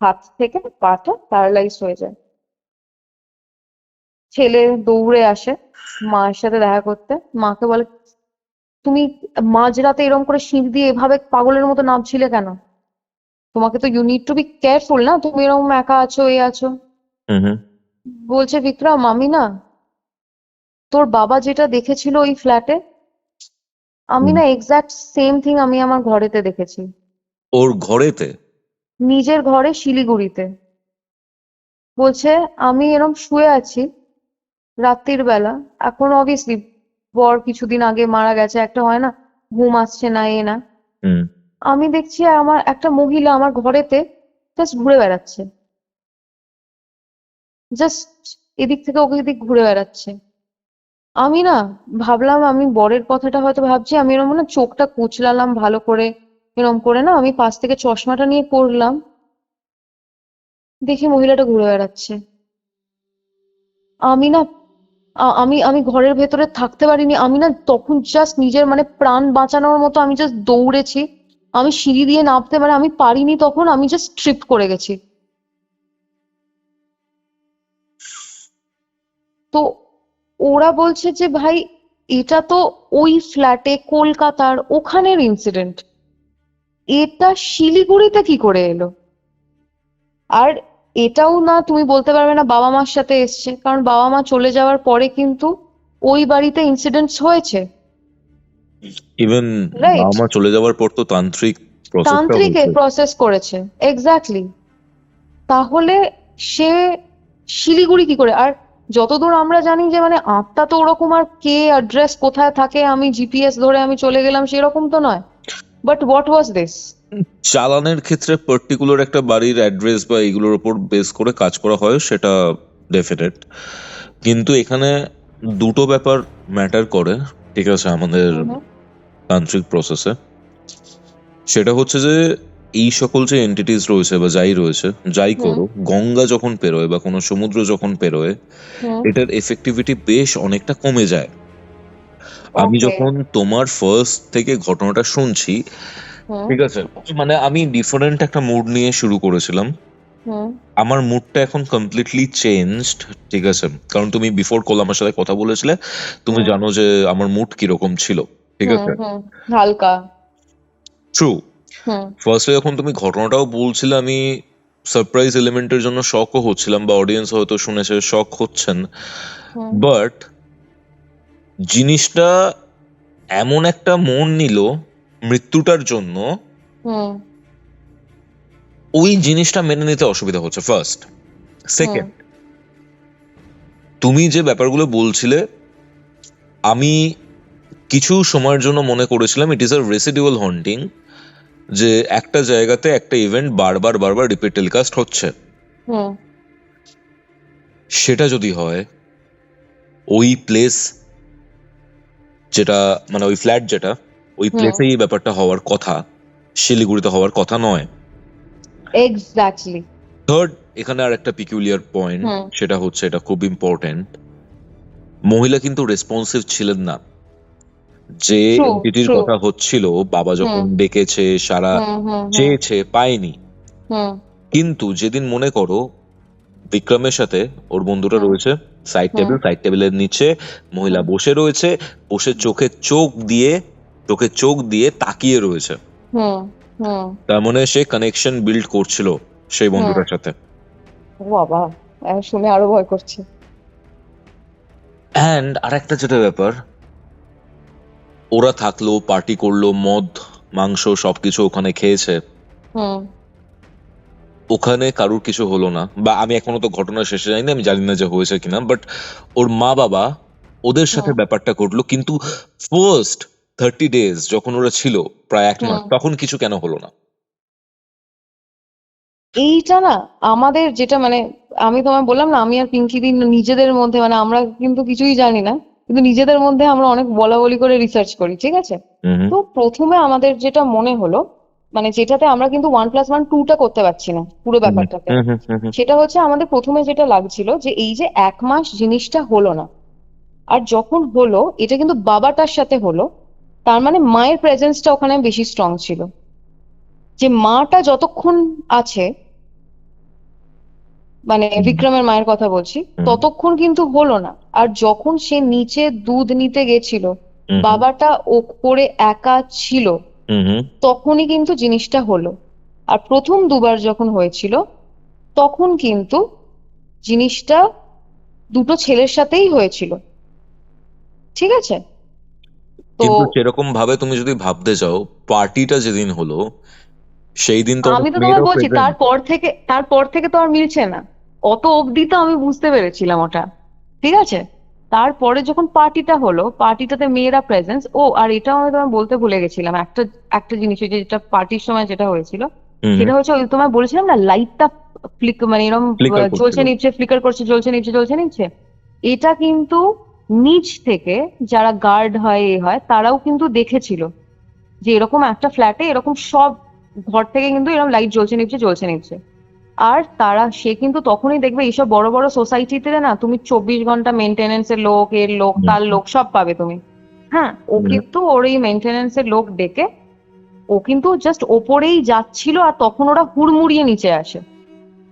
হাত থেকে পাটা প্যারালাইজড হয়ে যায়। ছেলে দৌড়ে আসে মায়ের সাথে দেখা করতে, মাকে বলে তুমি মাঝরাতে এরকম করে সিঁড়ি দিয়ে এভাবে পাগলের মতো নামছিলে কেন? তোমাকে তো you need to be careful না, তুমি এরকম একা আছো, এ আছো। হুম হুম। বলছে বিক্রম, আমি না তোর বাবা যেটা দেখেছিল ওই ফ্ল্যাটে, আমি না এক্সাক্ট সেম থিং আমি আমার ঘরেতে দেখেছি, ওর ঘরেতে? নিজের ঘরে শিলিগুড়িতে। বলছে আমি এরকম শুয়ে আছি রাত্রির বেলা, এখন অবভিয়াসলি বর কিছুদিন আগে মারা গেছে, একটা হয় না ঘুম আসছে না, এ না, হুম। আমি দেখছি আমার একটা মহিলা আমার ঘরেতে জাস্ট ঘুরে বেড়াচ্ছে, জাস্ট এদিক থেকে ওকে দিক ঘুরে বেড়াচ্ছে। আমি না ভাবলাম, আমি বরের কথাটা হয়তো ভাবছি, আমি এরকম না চোখটা কুচলালাম ভালো করে, এরকম করে না আমি পাশ থেকে চশমাটা নিয়ে পড়লাম, দেখি মহিলাটা ঘুরে বেড়াচ্ছে। আমি না আমি আমি ঘরের ভেতরে থাকতে পারিনি, আমি না তখন জাস্ট নিজের মানে প্রাণ বাঁচানোর মতো আমি জাস্ট দৌড়েছি। আমি সিঁড়ি দিয়ে নামতে মানে আমি পারিনি তখন, আমি জাস্ট ট্রিপ করে গেছি। তো ওরা বলছে যে ভাই এটা তো ওই ফ্ল্যাটে কলকাতার ওখানের ইনসিডেন্ট, এটা শিলিগুড়িতে কি করে এলো? আর এটাও না তুমি বলতে পারবে না বাবা মার সাথে এসছে, কারণ বাবা মা চলে যাওয়ার পরে কিন্তু ওই বাড়িতে ইনসিডেন্টস হয়েছে। Even Right. বাবা মা চলে যাওয়ার পর তো তান্ত্রিক তান্ত্রিকে প্রসেস করেছে, এক্স্যাক্টলি। তাহলে সে শিলিগুড়ি কি করে? আর যতদূর আমরা জানি যে মানে আত্মা তো ওরকম আর কে অ্যাড্রেস কোথায় থাকে আমি জিপিএস ধরে আমি চলে গেলাম সেরকম তো নয়। But what was this? চালানের ক্ষেত্রে পার্টিকুলার একটা বাড়ির অ্যাড্রেস বা এগুলোর উপর বেস করে কাজ করা হয়, সেটা ডেফিনেট। কিন্তু এখানে দুটো ব্যাপার ম্যাটার করে, ঠিক আছে, আমাদের তান্ত্রিক প্রসেসে। সেটা হচ্ছে যে এই সকল যে এন্টিটিস রয়েছে বা যাই রয়েছে, যাই করো, গঙ্গা যখন পেরোয় বা কোনো সমুদ্র যখন পেরোয়, এটার এফেক্টিভিটি বেশ অনেকটা কমে যায়। আমি যখন তোমার ফার্স্ট থেকে ঘটনাটা শুনছি, ঠিক আছে, মানে আমি ডিফারেন্ট একটা মুড নিয়ে শুরু করেছিলাম। আমার মুডটা এখন কমপ্লিটলি চেঞ্জড, ঠিক আছে, কারণ তুমি বিফোর কল আমার সাথে কথা বলেছিলে, তুমি জানো যে আমার মুড কিরকম ছিল, ঠিক আছে। হালকা। ট্রু। ফার্স্টে যখন তুমি ঘটনাটাও বলছিলে, আমি সারপ্রাইজ এলিমেন্টের জন্য শকও হচ্ছিলাম, বা অডিয়েন্স হয়তো শুনেছে শক হচ্ছেন, বাট জিনিসটা এমন একটা মন নিল মৃত্যুটার জন্য, ওই জিনিসটা মেনে নিতে অসুবিধা হচ্ছে ফার্স্ট। সেকেন্ড, তুমি যে ব্যাপারগুলো বলছিলে, আমি কিছু সময়ের জন্য মনে করেছিলাম ইট ইজ আ রেসিডুয়াল হন্টিং, যে একটা জায়গাতে একটা ইভেন্ট বারবার বারবার রিপিট টেলিকাস্ট হচ্ছে। সেটা যদি হয়, ওই প্লেস যেটা মানে ওই ফ্ল্যাট যেটা, ওই প্লেসেই এই ব্যাপারটা হওয়ার কথা, শিলিগুড়িতে হওয়ার কথা নয়। এক্স্যাক্টলি। থার্ড, এখানে আর একটা পিকুলিয়ার পয়েন্ট, সেটা হচ্ছে, এটা খুব ইম্পর্টেন্ট, মহিলা কিন্তু রেসপন্সিভ ছিলেন না। যে এন্টিটির কথা হচ্ছিল, বাবা যখন ডেকেছে, সারা চেয়েছে, পায়নি। কিন্তু যেদিন মনে করো বিক্রমের সাথে ওর বন্ধুটা রয়েছে, সাইড টেবিলের নিচে মহিলা বসে রয়েছে, বসে চোখে চোখ দিয়ে তাকিয়ে রয়েছে, তার মানে সে কানেকশন বিল্ড করছিল সেই বন্ধুটার সাথে। বাবা, শুনে আরো ভয় করছে। অ্যান্ড আরেকটা যেটা ব্যাপার, ওরা থাকলো, পার্টি করলো, মদ মাংস সবকিছু ওখানে খেয়েছে, ওখানে কারুর কিছু হলো না, বা আমি এখনো তো ঘটনা শেষে যাইনি, আমি জানি না যে হয়েছে কিনা, বাট ওর মা বাবা ওদের সাথে ব্যাপারটা ঘটলো, কিন্তু ফার্স্ট 30 days যখন ওরা ছিল, প্রায় 1 মাস, তখন কিছু কেন হলো না? এইটা না আমাদের যেটা মানে আমি তোমায় বললাম না, আমি আর পিঙ্কি দিন নিজেদের মধ্যে মানে আমরা কিন্তু কিছুই জানি না, কিন্তু নিজেদের মধ্যে আমরা অনেক বলা বলি করে রিসার্চ করি, ঠিক আছে? হুম তো প্রথমে আমাদের যেটা মনে হলো, মানে যেটাতে আমরা কিন্তু 1+1 2টা করতে পারছি না পুরো ব্যাপারটাতে, হুম হুম হুম হুম সেটা হচ্ছে আমাদের প্রথমে যেটা লাগছিল যে এই যে 1 মাস জিনিসটা হলো না, আর যখন হলো এটা কিন্তু বাবাটার সাথে হলো, তার মানে মায়ের প্রেজেন্সটা ওখানে বেশি স্ট্রং ছিল, যে মাটা যতক্ষণ আছে, মানে বিক্রমের মায়ের কথা বলছি, হুম ততক্ষণ কিন্তু হলো না। আর যখন সে নিচে দুধ নিতে গেছিল, হুম বাবাটা ওপরে একা ছিল, হুম হুম। তখনই কিন্তু জিনিসটা হলো। আর প্রথম দুবার যখন হয়েছিল তখন কিন্তু জিনিসটা দুটো ছেলের সাথেই হয়েছিল, ঠিক আছে? তো কিন্তু সেরকম ভাবে তুমি যদি ভাবতে চাও, পার্টিটা যেদিন হলো সেই দিন তো আমি অনেক তো তোমায় মেয়েরাও বলছি প্রেজেন্ট। তারপর থেকে তো আর মিলছে না, অত অবধি তো আমি বুঝতে পেরেছিলাম ওটা, ঠিক আছে? তারপরে যখন পার্টিটা হলো, পার্টিটাতে মেয়েরা প্রেজেন্স, ও আর এটাও আমি তোমায় বলতে ভুলে গেছিলাম, একটা একটা জিনিস, ওই যে যেটা পার্টির সময় যেটা হয়েছিল, হুম সেটা হচ্ছে ওই তোমায় বলেছিলাম না, লাইটটা মানে এরকম ফ্লিকার জ্বলছে করছিল। নিচ্ছে, ফ্লিকার করছে, জ্বলছে নিচ্ছে, জ্বলছে নিচ্ছে। এটা কিন্তু নিচ থেকে যারা গার্ড হয় এ হয় তারাও কিন্তু দেখেছিল যে এরকম একটা ফ্ল্যাটে এরকম সব ঘর থেকে কিন্তু এরকম লাইট জ্বলছে নিচ্ছে, জ্বলছে নিচ্ছে। আর সে কিন্তু তখনই দেখবে এইসব বড় বড় সোসাইটিতে না তুমি 24 ঘন্টা মেনটেনেন্সের লোক, এর লোক, হুম তার লোক সব পাবে তুমি। হ্যাঁ, ও হুম কিন্তু ওর এই মেনটেনেন্সের লোক ডেকে ও কিন্তু জাস্ট ওপরেই যাচ্ছিল, আর তখন ওরা হুড়মুড়িয়ে নিচে আসে।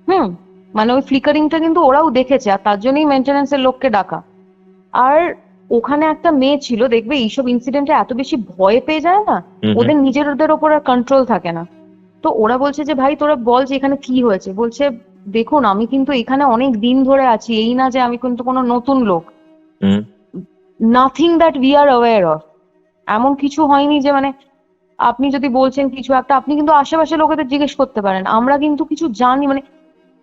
হুম, মানে ওই ফ্লিকারিংটা কিন্তু ওরাও দেখেছে, আর তার জন্যই মেনটেনেন্সের লোককে ডাকা। আর ওখানে একটা মেয়ে ছিল, দেখবে এইসব ইনসিডেন্টে এত বেশি ভয় পেয়ে যায় না, হুম হুম। ওদের নিজেদের ওপর আর কন্ট্রোল থাকে না। তো ওরা বলছে যে ভাই তোরা বল যে এখানে কি হয়েছে, বলছে দেখুন আমি কিন্তু এখানে অনেক দিন ধরে আছি, এই না যে আমি কিন্তু কোনো নতুন লোক, হুম। Nothing that we are aware of, এমন কিছু হয়নি যে মানে আপনি যদি বলছেন কিছু একটা, আপনি কিন্তু আশেপাশে লোকেদের জিজ্ঞেস করতে পারেন, আমরা কিন্তু কিছু জানি মানে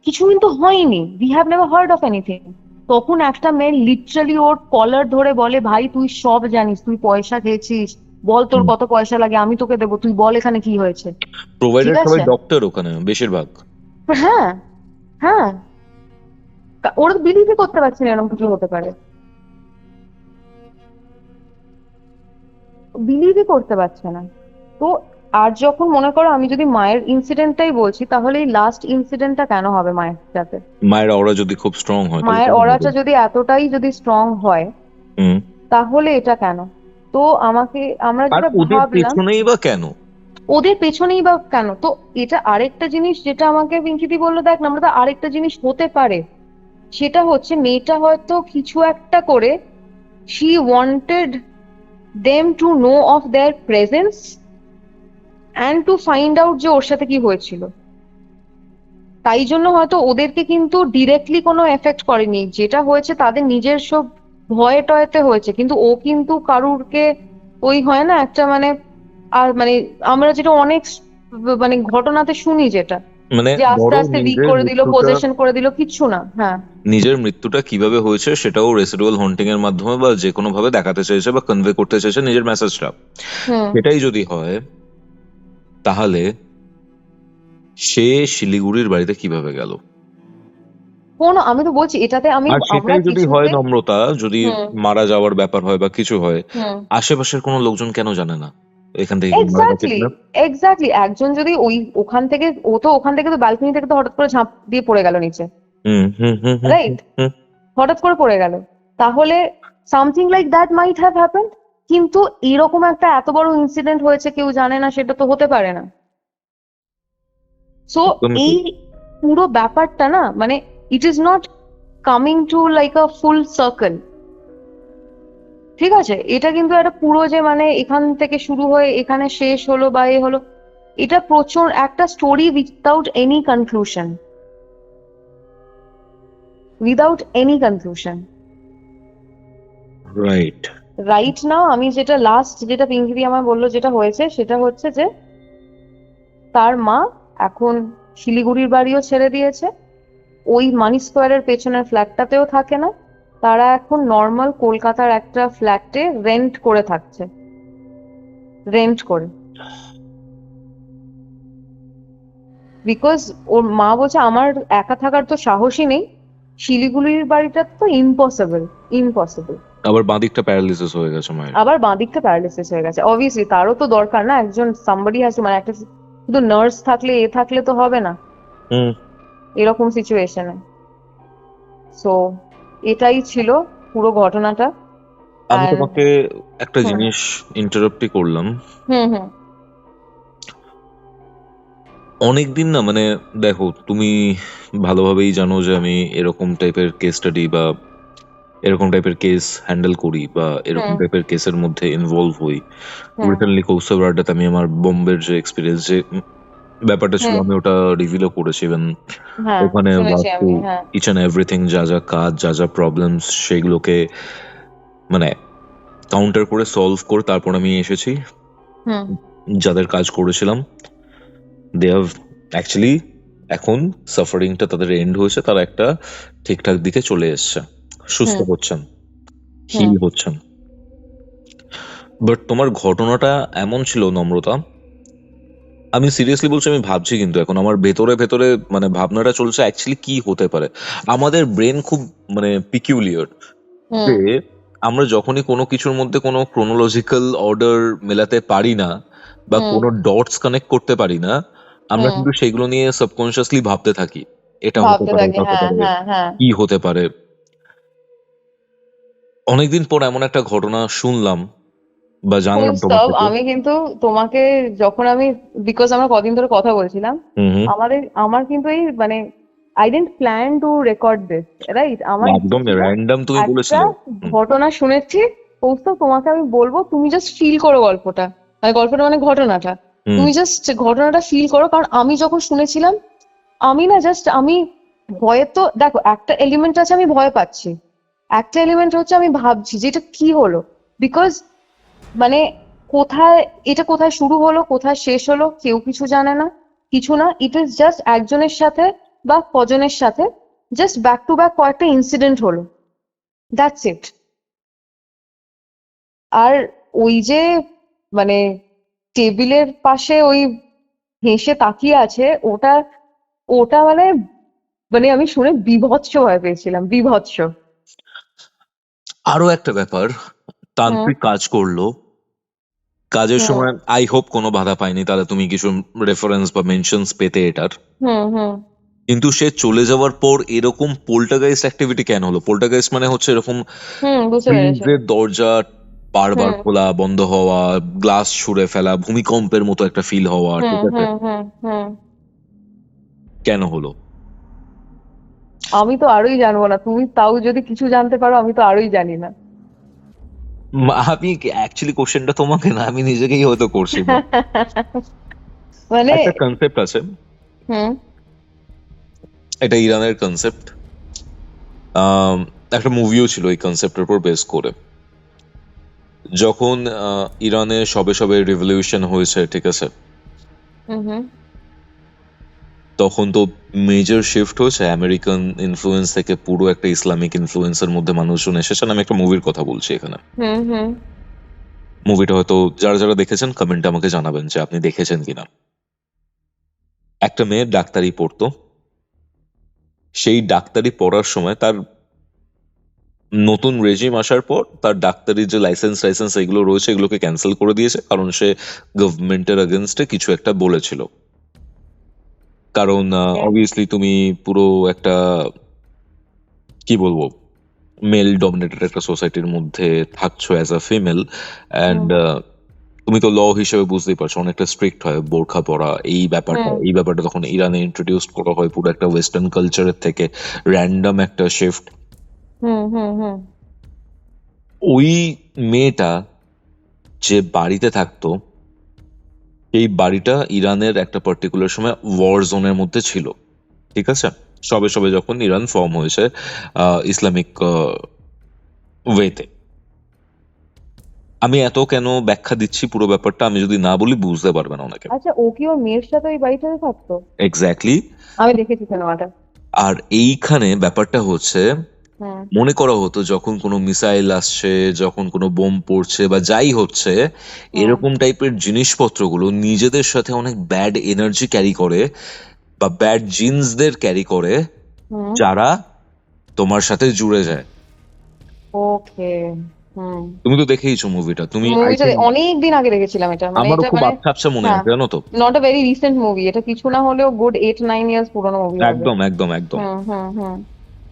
কিছু কিন্তু হয়নি, we have never hard of anything. তখন একটা মেয়ে লিটারালি ওর কলার ধরে বলে ভাই তুই সব জানিস, তুই পয়সা খেয়েছিস, বল তোর কত পয়সা লাগে আমি তোকে দেবো, তুই বল এখানে কি হয়েছে। ঠিক প্রোভাইডার সবাই আছে, ডক্টর ওখানে বেশিরভাগ। হ্যাঁ হ্যাঁ, ওরা বিলিভই করতে পারছে না এরকম কিছু হতে পারে, বিলিভই করতে পারছে না। তো আর যখন মনে করো আমি যদি মায়ের ইনসিডেন্টটাই বলছি, তাহলে এই লাস্ট ইনসিডেন্টটা কেন হবে মায়ের সাথে? মায়ের অরা যদি খুব স্ট্রং হয় তাহলে মায়ের কেন হবে? অরাটা যদি এতটাই যদি স্ট্রং হয়, হুম। তাহলে এটা কেন? তো আমরা আর যেটা ওদের ভাবলাম, পেছনেই বা কেন? ওদের পেছনেই বা কেন, তো এটা আরেকটা জিনিস যেটা আমাকে পিঙ্কিদি বললো, দেখ না আমরা তো আরেকটা জিনিস হতে পারে, সেটা হচ্ছে মেয়েটা হয়তো কিছু একটা করে she wanted them to know of their presence and to find out যে ওর সাথে কি হয়েছিল, তাই জন্য হয়তো ওদেরকে কিন্তু ডিরেক্টলি কোনো এফেক্ট করেনি, যেটা হয়েছে তাদের নিজের সব ভয়ে টয়েতে হয়েছে, কিন্তু ও কিন্তু কারুরকে ওই হয় না একটা মানে, আর মানে আমরা যেটা অনেক মানে ঘটনাতে শুনি যেটা, মানে যে আস্তে ধরো আস্তে উইক নিজের করে দিল, মৃত্যুটা, পজেশন করে দিল, কিচ্ছু না। হ্যাঁ, নিজের মৃত্যুটা কিভাবে হয়েছে সেটাও রেসিডুয়াল হন্টিং এর মাধ্যমে বা যে কোনো ভাবে দেখাতে চেয়েছে বা কনভে করতে চেয়েছে নিজের মেসেজটা। হুম, সেটাই যদি হয় তাহলে সে শিলিগুড়ির বাড়িতে কিভাবে গেল? আমি তো বলছি এটাতে আর আমরা সেটাই যদি হয় কিছুতে। নম্রতা, যদি হুম মারা যাওয়ার ব্যাপার হয় বা কিছু হয়, হুম, আশেপাশের কোনো লোকজন কেন জানে না এখান থেকে কি মারা গেছে এক্স্যাক্টলি কিনা? এক্স্যাক্টলি, একজন যদি ওখান থেকে তো ব্যালকনি থেকে তো হঠাৎ করে ঝাঁপ দিয়ে পড়ে গেল নিচে, হুম হুম হুম হুম হুম রাইট? হুম। হঠাৎ করে পড়ে গেল, তাহলে something like that might have happened. কিন্তু এরকম একটা এত বড় ইনসিডেন্ট হয়েছে কেউ জানে না, সেটা তো হতে পারে না। সো একদমই এই ঠিক। পুরো ব্যাপারটা না মানে it is not coming to like a full circle, ঠিক আছে? এটা কিন্তু একটা পুরো যে মানে এখান থেকে শুরু হয়ে এখানে শেষ হলো বা এ হলো, এটা প্রচুর একটা story without any conclusion, without any conclusion. Right. Right now আমি যেটা লাস্ট যেটা পিঙ্কি আমায় বললো যেটা হয়েছে, সেটা হচ্ছে যে তার মা এখন শিলিগুড়ির বাড়িও ছেড়ে দিয়েছে, ওই মানি স্কোয়ারের পেছনের ফ্ল্যাটটাতেও থাকে না, তারা এখন নর্মাল কলকাতার একটা ফ্ল্যাটে রেন্ট করে থাকছে, রেন্ট করে। বিকজ ওর মা বলছে আমার একা থাকার তো সাহসই নেই, শিলিগুড়ির বাড়িটা তো ইম্পসিবল, ইম্পসিবল। আবার বাঁদিকটা প্যারালিসিস হয়ে গেছে মায়ের। আবার বাঁদিকটা প্যারালিসিস হয়ে গেছে, অবভিয়াসলি তারও তো দরকার না একজন, সামবডি হ্যাজ টু, মানে একটা শুধু নার্স থাকলে থাকলে তো হবে না এরকম সিচুয়েশনে। সো এটাই ছিল পুরো ঘটনাটা। আমি আর তোমাকে একটা হুম জিনিস ইন্টারাপ্টই করলাম। হুম হুম অনেকদিন না, মানে দেখো তুমি ভালোভাবেই জানো যে আমি এরকম টাইপের কেস স্টাডি বা এরকম টাইপের কেস হ্যান্ডেল করি বা এরকম হুম টাইপের কেসের মধ্যে ইনভলভ হই। হুম রিসেন্টলি কৌস্তব আড্ডাতে আমি আমার বোম্বের যে এক্সপিরিয়েন্স, যে ব্যাপারটা ছিল, হুম আমি ওটা রিভিলও করেছি। ইভেন হ্যাঁ ওখানে শুনেছি বাস্তু, আমি, হ্যাঁ। ইচ অ্যান্ড এভরিথিং, যা যা কাজ, যা যা প্রবলেমস, সেগুলোকে মানে কাউন্টার করে সলভ করে তারপর আমি এসেছি। হুম যাদের কাজ করেছিলাম, দে হ্যাভ অ্যাকচুয়ালি, এখন সাফারিংটা তাদের এন্ড হয়েছে, তারা একটা ঠিকঠাক দিকে চলে এসছে, সুস্থ হুম হচ্ছেন, হুম হিল হচ্ছেন। বাট তোমার ঘটনাটা এমন ছিল নম্রতা, আমি সিরিয়াসলি বলছি, আমি ভাবছি কিন্তু এখন আমার ভেতরে ভেতরে মানে ভাবনাটা চলছে অ্যাকচুয়ালি কি হতে পারে। আমাদের ব্রেন খুব মানে পিকিউলিয়ার, যে হুম আমরা যখনই কোনো কিছুর মধ্যে কোনো ক্রোনোলজিক্যাল অর্ডার মেলাতে পারি না বা হুম কোনো ডটস কানেক্ট করতে পারি না, আমরা হুম কিন্তু সেগুলো নিয়ে সাবকনসিয়াসলি ভাবতে থাকি, এটা হতে ভাবতে পারে, থাকি, ওটা হতে হ্যাঁ পারে, হ্যাঁ হ্যাঁ। কি হতে পারে। অনেকদিন পর এমন একটা ঘটনা শুনলাম বা জানলাম তোমার কৌস্তব, থেকে। আমি কিন্তু তোমাকে যখন আমি, বিকজ আমরা কদিন ধরে কথা বলছিলাম, হুম হুম। আমার কিন্তু এই মানে I didn't plan two record this, right? আমার ইচ্ছে একদম ছিল র্যান্ডম তুমি একটা বলেছিলে। হুম ঘটনা শুনেছি কৌস্তব, তোমাকে আমি বলবো, তুমি জাস্ট ফিল করো গল্পটা, মানে গল্পটা মানে ঘটনাটা, হুম তুমি জাস্ট ঘটনাটা ফিল করো। কারণ আমি যখন শুনেছিলাম, আমি না জাস্ট আমি ভয়ে, তো দেখো একটা এলিমেন্ট আছে আমি ভয় পাচ্ছি, একটা এলিমেন্ট হচ্ছে আমি ভাবছি যে এটা কি হলো, বিকজ মানে কোথায় এটা, কোথায় শুরু হলো কোথায় শেষ হলো কেউ কিছু জানে না, কিছু না। ইট ইজ জাস্ট একজনের সাথে বা কজনের সাথে জাস্ট ব্যাক টু ব্যাক কয়েকটা ইনসিডেন্ট হলো, দ্যাটস ইট। আর ওই যে মানে টেবিলের পাশে ওই হেসে তাকিয়ে আছে, ওটা ওটা মানে মানে আমি শুনে বীভৎস ভয় পেয়েছিলাম, বীভৎস। আরো একটা ব্যাপার, হুম তান্ত্রিক কাজ করলো, কাজের হুম সময় আই হোপ কোনো বাধা পায়নি, তাহলে তুমি কিছু রেফারেন্স বা মেনশনস পেতে এটার। হুম হুম কিন্তু সে চলে যাওয়ার পর এরকম পোল্টারগাইস্ট অ্যাক্টিভিটি কেন হলো? পোল্টারগাইস্ট মানে হচ্ছে এরকম হুম বুঝতে পেরেছি। ফ্রিজের দরজা বারবার হুম খোলা বন্ধ হওয়া, গ্লাস ছুঁড়ে ফেলা, ভূমিকম্পের মতো একটা ফিল হওয়া, হুম ঠিক আছে? হুম হুম হুম কেন হলো? আমি তো আরোই জানবো না, তুমি তাও যদি কিছু জানতে পারো, আমি তো আরোই জানি না। আমি অ্যাকচুয়ালি কোশ্চেনটা তোমাকে না, আমি নিজেকেই হয়তো করছি। মানে একটা কনসেপ্ট আছে, হুম এটা ইরানের কনসেপ্ট, একটা মুভিও ছিল এই কনসেপ্টের উপর বেস করে। যখন ইরানে সবে সবে রিভলিউশন হয়েছে, ঠিক আছে, হুম হুম তখন তো মেজর শিফট হয়েছে আমেরিকান ইনফ্লুয়েন্স থেকে পুরো একটা ইসলামিক ইনফ্লুয়েন্সের মধ্যে মানুষজন এসেছেন। আমি একটা মুভির কথা বলছি এখানে। হুম হুম মুভিটা হয়তো যারা যারা দেখেছেন কমেন্টে আমাকে জানাবেন যে আপনি দেখেছেন কিনা। একটা মেয়ে ডাক্তারি পড়তো, সেই ডাক্তারি পড়ার সময় তার নতুন রেজিম আসার পর তার ডাক্তারির যে লাইসেন্স এগুলো রয়েছে এগুলোকে ক্যান্সেল করে দিয়েছে, কারণ সে গভর্নমেন্টের এগেনস্টে কিছু একটা বলেছিল। কারণ অবভিয়াসলি তুমি পুরো একটা, কি বলবো, মেল ডমিনেটেড একটা সোসাইটির মধ্যে থাকছো অ্যাজ আ ফিমেল, অ্যান্ড তুমি তো ল হিসেবে বুঝতেই পারছো অনেকটা স্ট্রিক্ট হয় বোরখা পরা। এই ব্যাপারটা তখন ইরানে ইন্ট্রোডিউস করা হয় পুরো একটা ওয়েস্টার্ন কালচারের থেকে, র্যান্ডম একটা শিফট। হুম হুম হুম ওই মেয়েটা যে বাড়িতে থাকতো, এই বাড়িটা ইরানের একটা পার্টিকুলার সময় ওয়ার জোনের মধ্যে ছিল, ঠিক আছে, সবে সবে যখন ইরান ফর্ম হয়েছে ইসলামিক ওয়েতে। আমি এত কেন ব্যাখ্যা দিচ্ছি পুরো ব্যাপারটা, আমি যদি না বলি বুঝতে পারবে না অনেকে। আচ্ছা, ও কি ওর মেয়ের সাথে ওই বাড়িটাতে থাকতো? এক্স্যাক্টলি। আমি দেখেছি সিনেমাটা। আর এইখানে ব্যাপারটা হচ্ছে, হুম মনে করা হতো যখন কোনো মিসাইল আসছে, যখন কোনো বোম পড়ছে বা যাই হচ্ছে, হুম এরকম টাইপের জিনিসপত্রগুলো নিজেদের সাথে অনেক ব্যাড এনার্জি ক্যারি করে বা ব্যাড জিনসদের ক্যারি করে, হুম। যারা তোমার সাথে জুড়ে যায়। ওকে। হুম। তুমি তো দেখেইছো মুভিটা, তুমি I মুভিটা think অনেক দিন আগে দেখেছিলাম এটা, মানে আমারও এটা খুব মানে আবছা আবছা মনে হ্যাঁ, আছে, জানো তো। Not a very recent movie, এটা কিছু না হলেও গুড 8-9 ইয়ার্স পুরনো মুভি হবে। একদম একদম একদম। হুম হুম হুম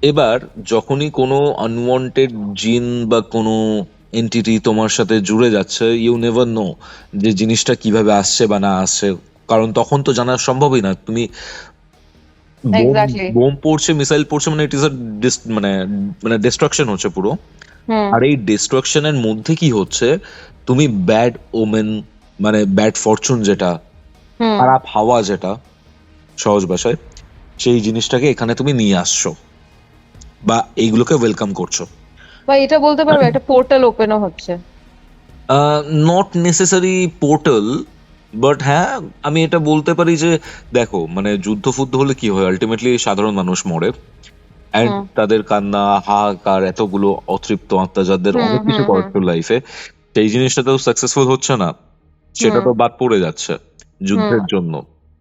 এবার যখনই কোনো আনওয়ান্টেড জিন বা কোনো এন্টিটি তোমার সাথে জুড়ে যাচ্ছে, ইউ নেভার নো যে জিনিসটা কিভাবে আসছে বা না আসছে, কারণ তখন তো জানা সম্ভবই না। তুমি বোম এক্স্যাক্টলি। বোম পড়ছে, মিসাইল পড়ছে, মানে ইট ইজ আ মানে মানে ডিস্ট্রাকশন হচ্ছে পুরো। হুম আর এই ডিস্ট্রাকশনের মধ্যে কি হচ্ছে, তুমি ব্যাড ওমেন, মানে ব্যাড ফরচুন যেটা, হুম। খারাপ হাওয়া যেটা, সহজ ভাষায়, সেই জিনিসটাকে এখানে তুমি নিয়ে আসছো বা এইগুলোকে ওয়েলকাম করছো। বা এটা বলতে পারবে একটা পোর্টাল ওপেনও হচ্ছে। নট নেসেসারি পোর্টাল, বাট হ্যাঁ আমি এটা বলতে পারি যে দেখো, মানে যুদ্ধ ফুদ্ধ হলে কি হয়, আলটিমেটলি সাধারণ মানুষ মরে, অ্যান্ড হুম তাদের কান্না হাহাকার, এতগুলো অতৃপ্ত আত্মা যাদের হুম অনেক কিছু হুম করার হুম লাইফে, সেই জিনিসটা তো সাকসেসফুল হচ্ছে না, সেটা হুম তো বাদ পড়ে যাচ্ছে হুম। যুদ্ধের জন্য।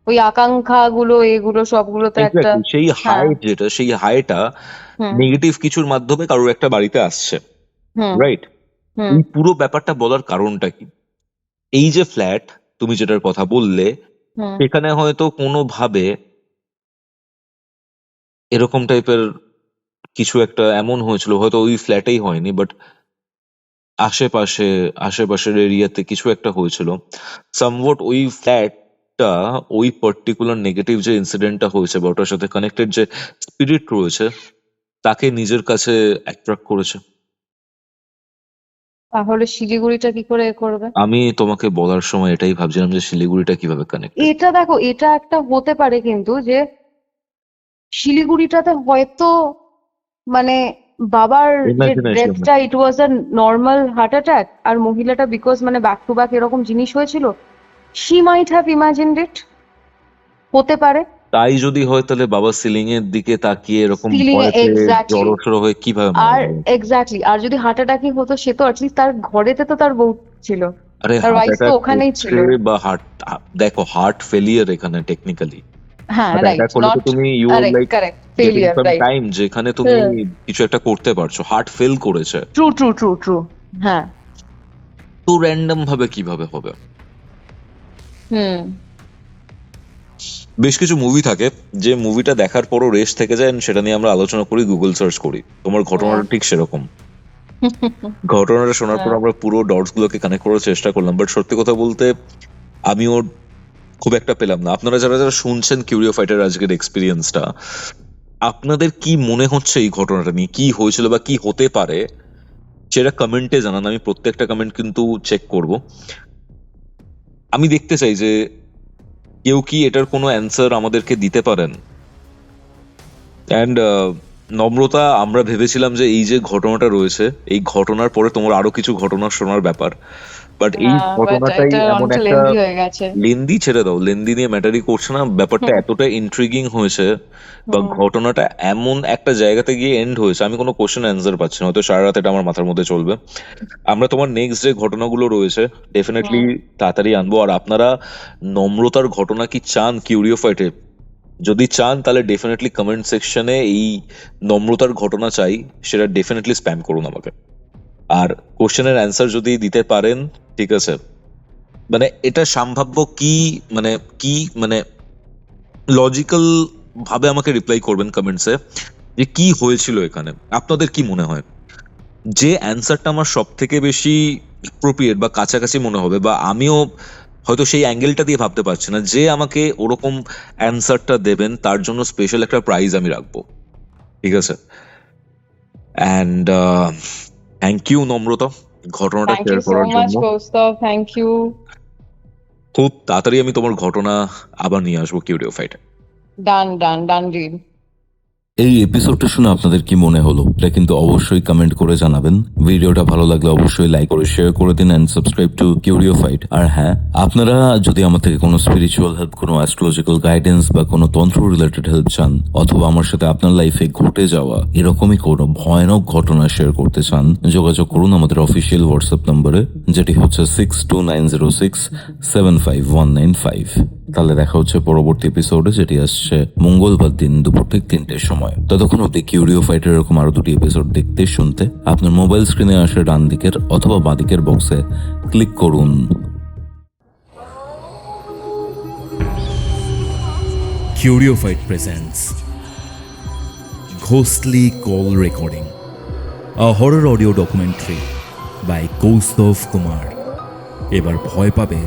ওই আকাঙ্ক্ষা গুলো এগুলো সবগুলো তো একটা। এক্স্যাক্টলি, সেই হ্যাঁ। হাই যেটা, সেই হাইটা হুম নেগেটিভ কিছুর মাধ্যমে কারোর একটা বাড়িতে আসছে, হুম রাইট? হুম এই পুরো ব্যাপারটা বলার কারণটা কি, এই যে ফ্ল্যাট তুমি যেটার কথা বললে, হুম। সেখানে হয়তো কোনোভাবে এরকম টাইপের কিছু একটা এমন হয়েছিল, হয়তো ওই ফ্ল্যাটেই হয়নি, বাট আশেপাশে, আশেপাশের এরিয়াতে কিছু একটা হয়েছিল সামওয়াট। ওই ফ্ল্যাটটা, ওই পার্টিকুলার নেগেটিভ যে ইনসিডেন্টটা হয়েছে বা ওটার সাথে কানেক্টেড যে স্পিরিট রয়েছে, তাকে নিজের কাছে অ্যাট্রাক্ট করেছে। তাহলে শিলিগুড়িটা কি করে এ করবে? আমি তোমাকে বলার সময় এটাই ভাবছিলাম যে শিলিগুড়িটা কিভাবে কানেক্টেড। এটা দেখো, এটা একটা হতে পারে কিন্তু যে শিলিগুড়িটাতে হয়তো মানে বাবার যে ইমাজিনেশন। ডেথটা it was a normal heart attack, আর মহিলাটা বিকজ মানে ব্যাক টু ব্যাক এরকম জিনিস হয়েছিল, she might have imagined it. হতে পারে। তাই যদি হয় তাহলে বাবা সিলিং এর দিকে তাকিয়ে এরকম সিলিং এ ভয়তে এক্স্যাক্টলি। জড়সড় হয়ে কিভাবে মারা আর যাবে? এক্স্যাক্টলি, আর যদি হার্ট অ্যাটাকই হতো সে তো অ্যাটলিস্ট তার ঘরেতে তো তার বউ ছিল, আরে তার হার্ট ওয়াইফ তো অ্যাটাক ওখানেই হচ্ছে ছিল। বা হার্ট, দেখো হার্ট ফেলিয়ার এখানে টেকনিক্যালি। হ্যাঁ হার্ট রাইট, অ্যাটাক হলে তো নট তুমি you are correct like correct getting failure, some right. Time যেখানে তুমি কিছু একটা করতে পারছো, হার্ট ফেল করেছে, ট্রু ট্রু ট্রু ট্রু। হ্যাঁ। তো র্যান্ডম ভাবে কিভাবে হবে? হুম বেশ কিছু মুভি থাকে যে মুভিটা দেখার পরও রেশ থেকে যায়, and সেটা নিয়ে আমরা আলোচনা করি, গুগল সার্চ করি। তোমার ঘটনাটা ঠিক সেরকম। ঘটনাটা শোনার পর হ্যাঁ। আমরা পুরো ডটস গুলোকে কানেক্ট করার চেষ্টা করলাম, বাট সত্যি কথা বলতে আমিও খুব একটা পেলাম না। আপনারা যারা যারা শুনছেন কিউরিও ফাইটার আজকের এক্সপিরিয়েন্সটা, আপনাদের কি মনে হচ্ছে এই ঘটনাটা নিয়ে, কি হয়েছিল বা কি হতে পারে, সেটা কমেন্টে জানান। আমি প্রত্যেকটা কমেন্ট কিন্তু চেক করব। আমি দেখতে চাই যে কেউ কি এটার কোনো অ্যান্সার আমাদেরকে দিতে পারেন। অ্যান্ড নম্রতা, আমরা ভেবেছিলাম যে এই যে ঘটনাটা রয়েছে, এই ঘটনার পরে তোমার আরো কিছু ঘটনা শোনার ব্যাপার, বাট এই হ্যাঁ, বাট ঘটনাটাই এটা এমন অনেকটা একটা লেন্দি হয়ে গেছে। লেন্দি, ছেড়ে দাও, লেন্দি নিয়ে ম্যাটারই করছে না, ব্যাপারটা এতটা ইন্ট্রিগিং হয়েছে বা হুম ঘটনাটা এমন একটা জায়গাতে গিয়ে এন্ড হয়েছে, আমি কোনো কোশ্চেন অ্যান্সার পাচ্ছি না, হয়তো সারা রাত এটা আমার মাথার মধ্যে চলবে। আমরা তোমার নেক্সট যে ঘটনাগুলো রয়েছে ডেফিনেটলি হুম তাড়াতাড়ি আনবো। আর আপনারা নম্রতার ঘটনা কি চান কিউরিও ফাইটে? যদি চান তাহলে ডেফিনেটলি কমেন্ট সেকশনে এই নম্রতার ঘটনা চাই, সেটা ডেফিনেটলি স্প্যাম করুন আমাকে। আর কোশ্চেনের অ্যান্সার যদি দিতে পারেন, ঠিক আছে, মানে এটা সম্ভাব্য কি, মানে কি, মানে লজিক্যাল ভাবে আমাকে রিপ্লাই করবেন কমেন্টসে যে কি হয়েছিল এখানে, আপনাদের কি মনে হয় যে অ্যান্সারটা আমার সব থেকে বেশি অ্যাপ্রোপ্রিয়েট বা কাছাকাছি মনে হবে, বা আমিও হয়তো সেই অ্যাঙ্গেলটা দিয়ে ভাবতে পারছি না, যে আমাকে ওরকম অ্যান্সারটা দেবেন তার জন্য স্পেশাল একটা প্রাইজ আমি রাখবো, ঠিক আছে? অ্যান্ড থ্যাংক ইউ নম্রতা ঘটনাটা থ্যাংক ইউ শেয়ার সো করার মাচ জন্য। Kaustav, thank you. খুব তাড়াতাড়ি আমি তোমার ঘটনা আবার নিয়ে আসবো কিউরিও ফাইটে। ডান ডান ডান ডিল। এই এপিসোডটা শুনে আপনাদের কি মনে হলো এটা কিন্তু অবশ্যই কমেন্ট করে জানাবেন। ভিডিওটা ভালো লাগলে অবশ্যই লাইক করে শেয়ার করে দিন এন্ড সাবস্ক্রাইব টু কিউরিওফাইড। আর হ্যাঁ, আপনারা যদি আমার থেকে কোনো স্পিরিচুয়াল হেল্প, কোনো অ্যাস্ট্রোলজিক্যাল গাইডেন্স বা কোনো তন্ত্র রিলেটেড হেল্প চান, অথবা আমার সাথে আপনার লাইফে ঘটে যাওয়া এরকমই কোনো ভয়ানক ঘটনা শেয়ার করতে চান, যোগাযোগ করুন আমাদের অফিসিয়াল হোয়াটসঅ্যাপ নম্বরে, যেটি হচ্ছে 6290675195। তাহলে দেখা হচ্ছে পরবর্তী এপিসোডে, যেটি আসছে মঙ্গলবার দিন দুপুর ঠিক 3টের সময়। ততক্ষণ অব্দি কিউরিওফাইটের এরকম আরো 2টি এপিসোড দেখতে শুনতে আপনার মোবাইল স্ক্রিনে আসে ডান দিকের অথবা বাঁ দিকের বক্সে ক্লিক করুন। Curiophyte presents Ghostly Call Recording, a horror audio documentary by Kaustav Kumar. এবার ভয় পাবে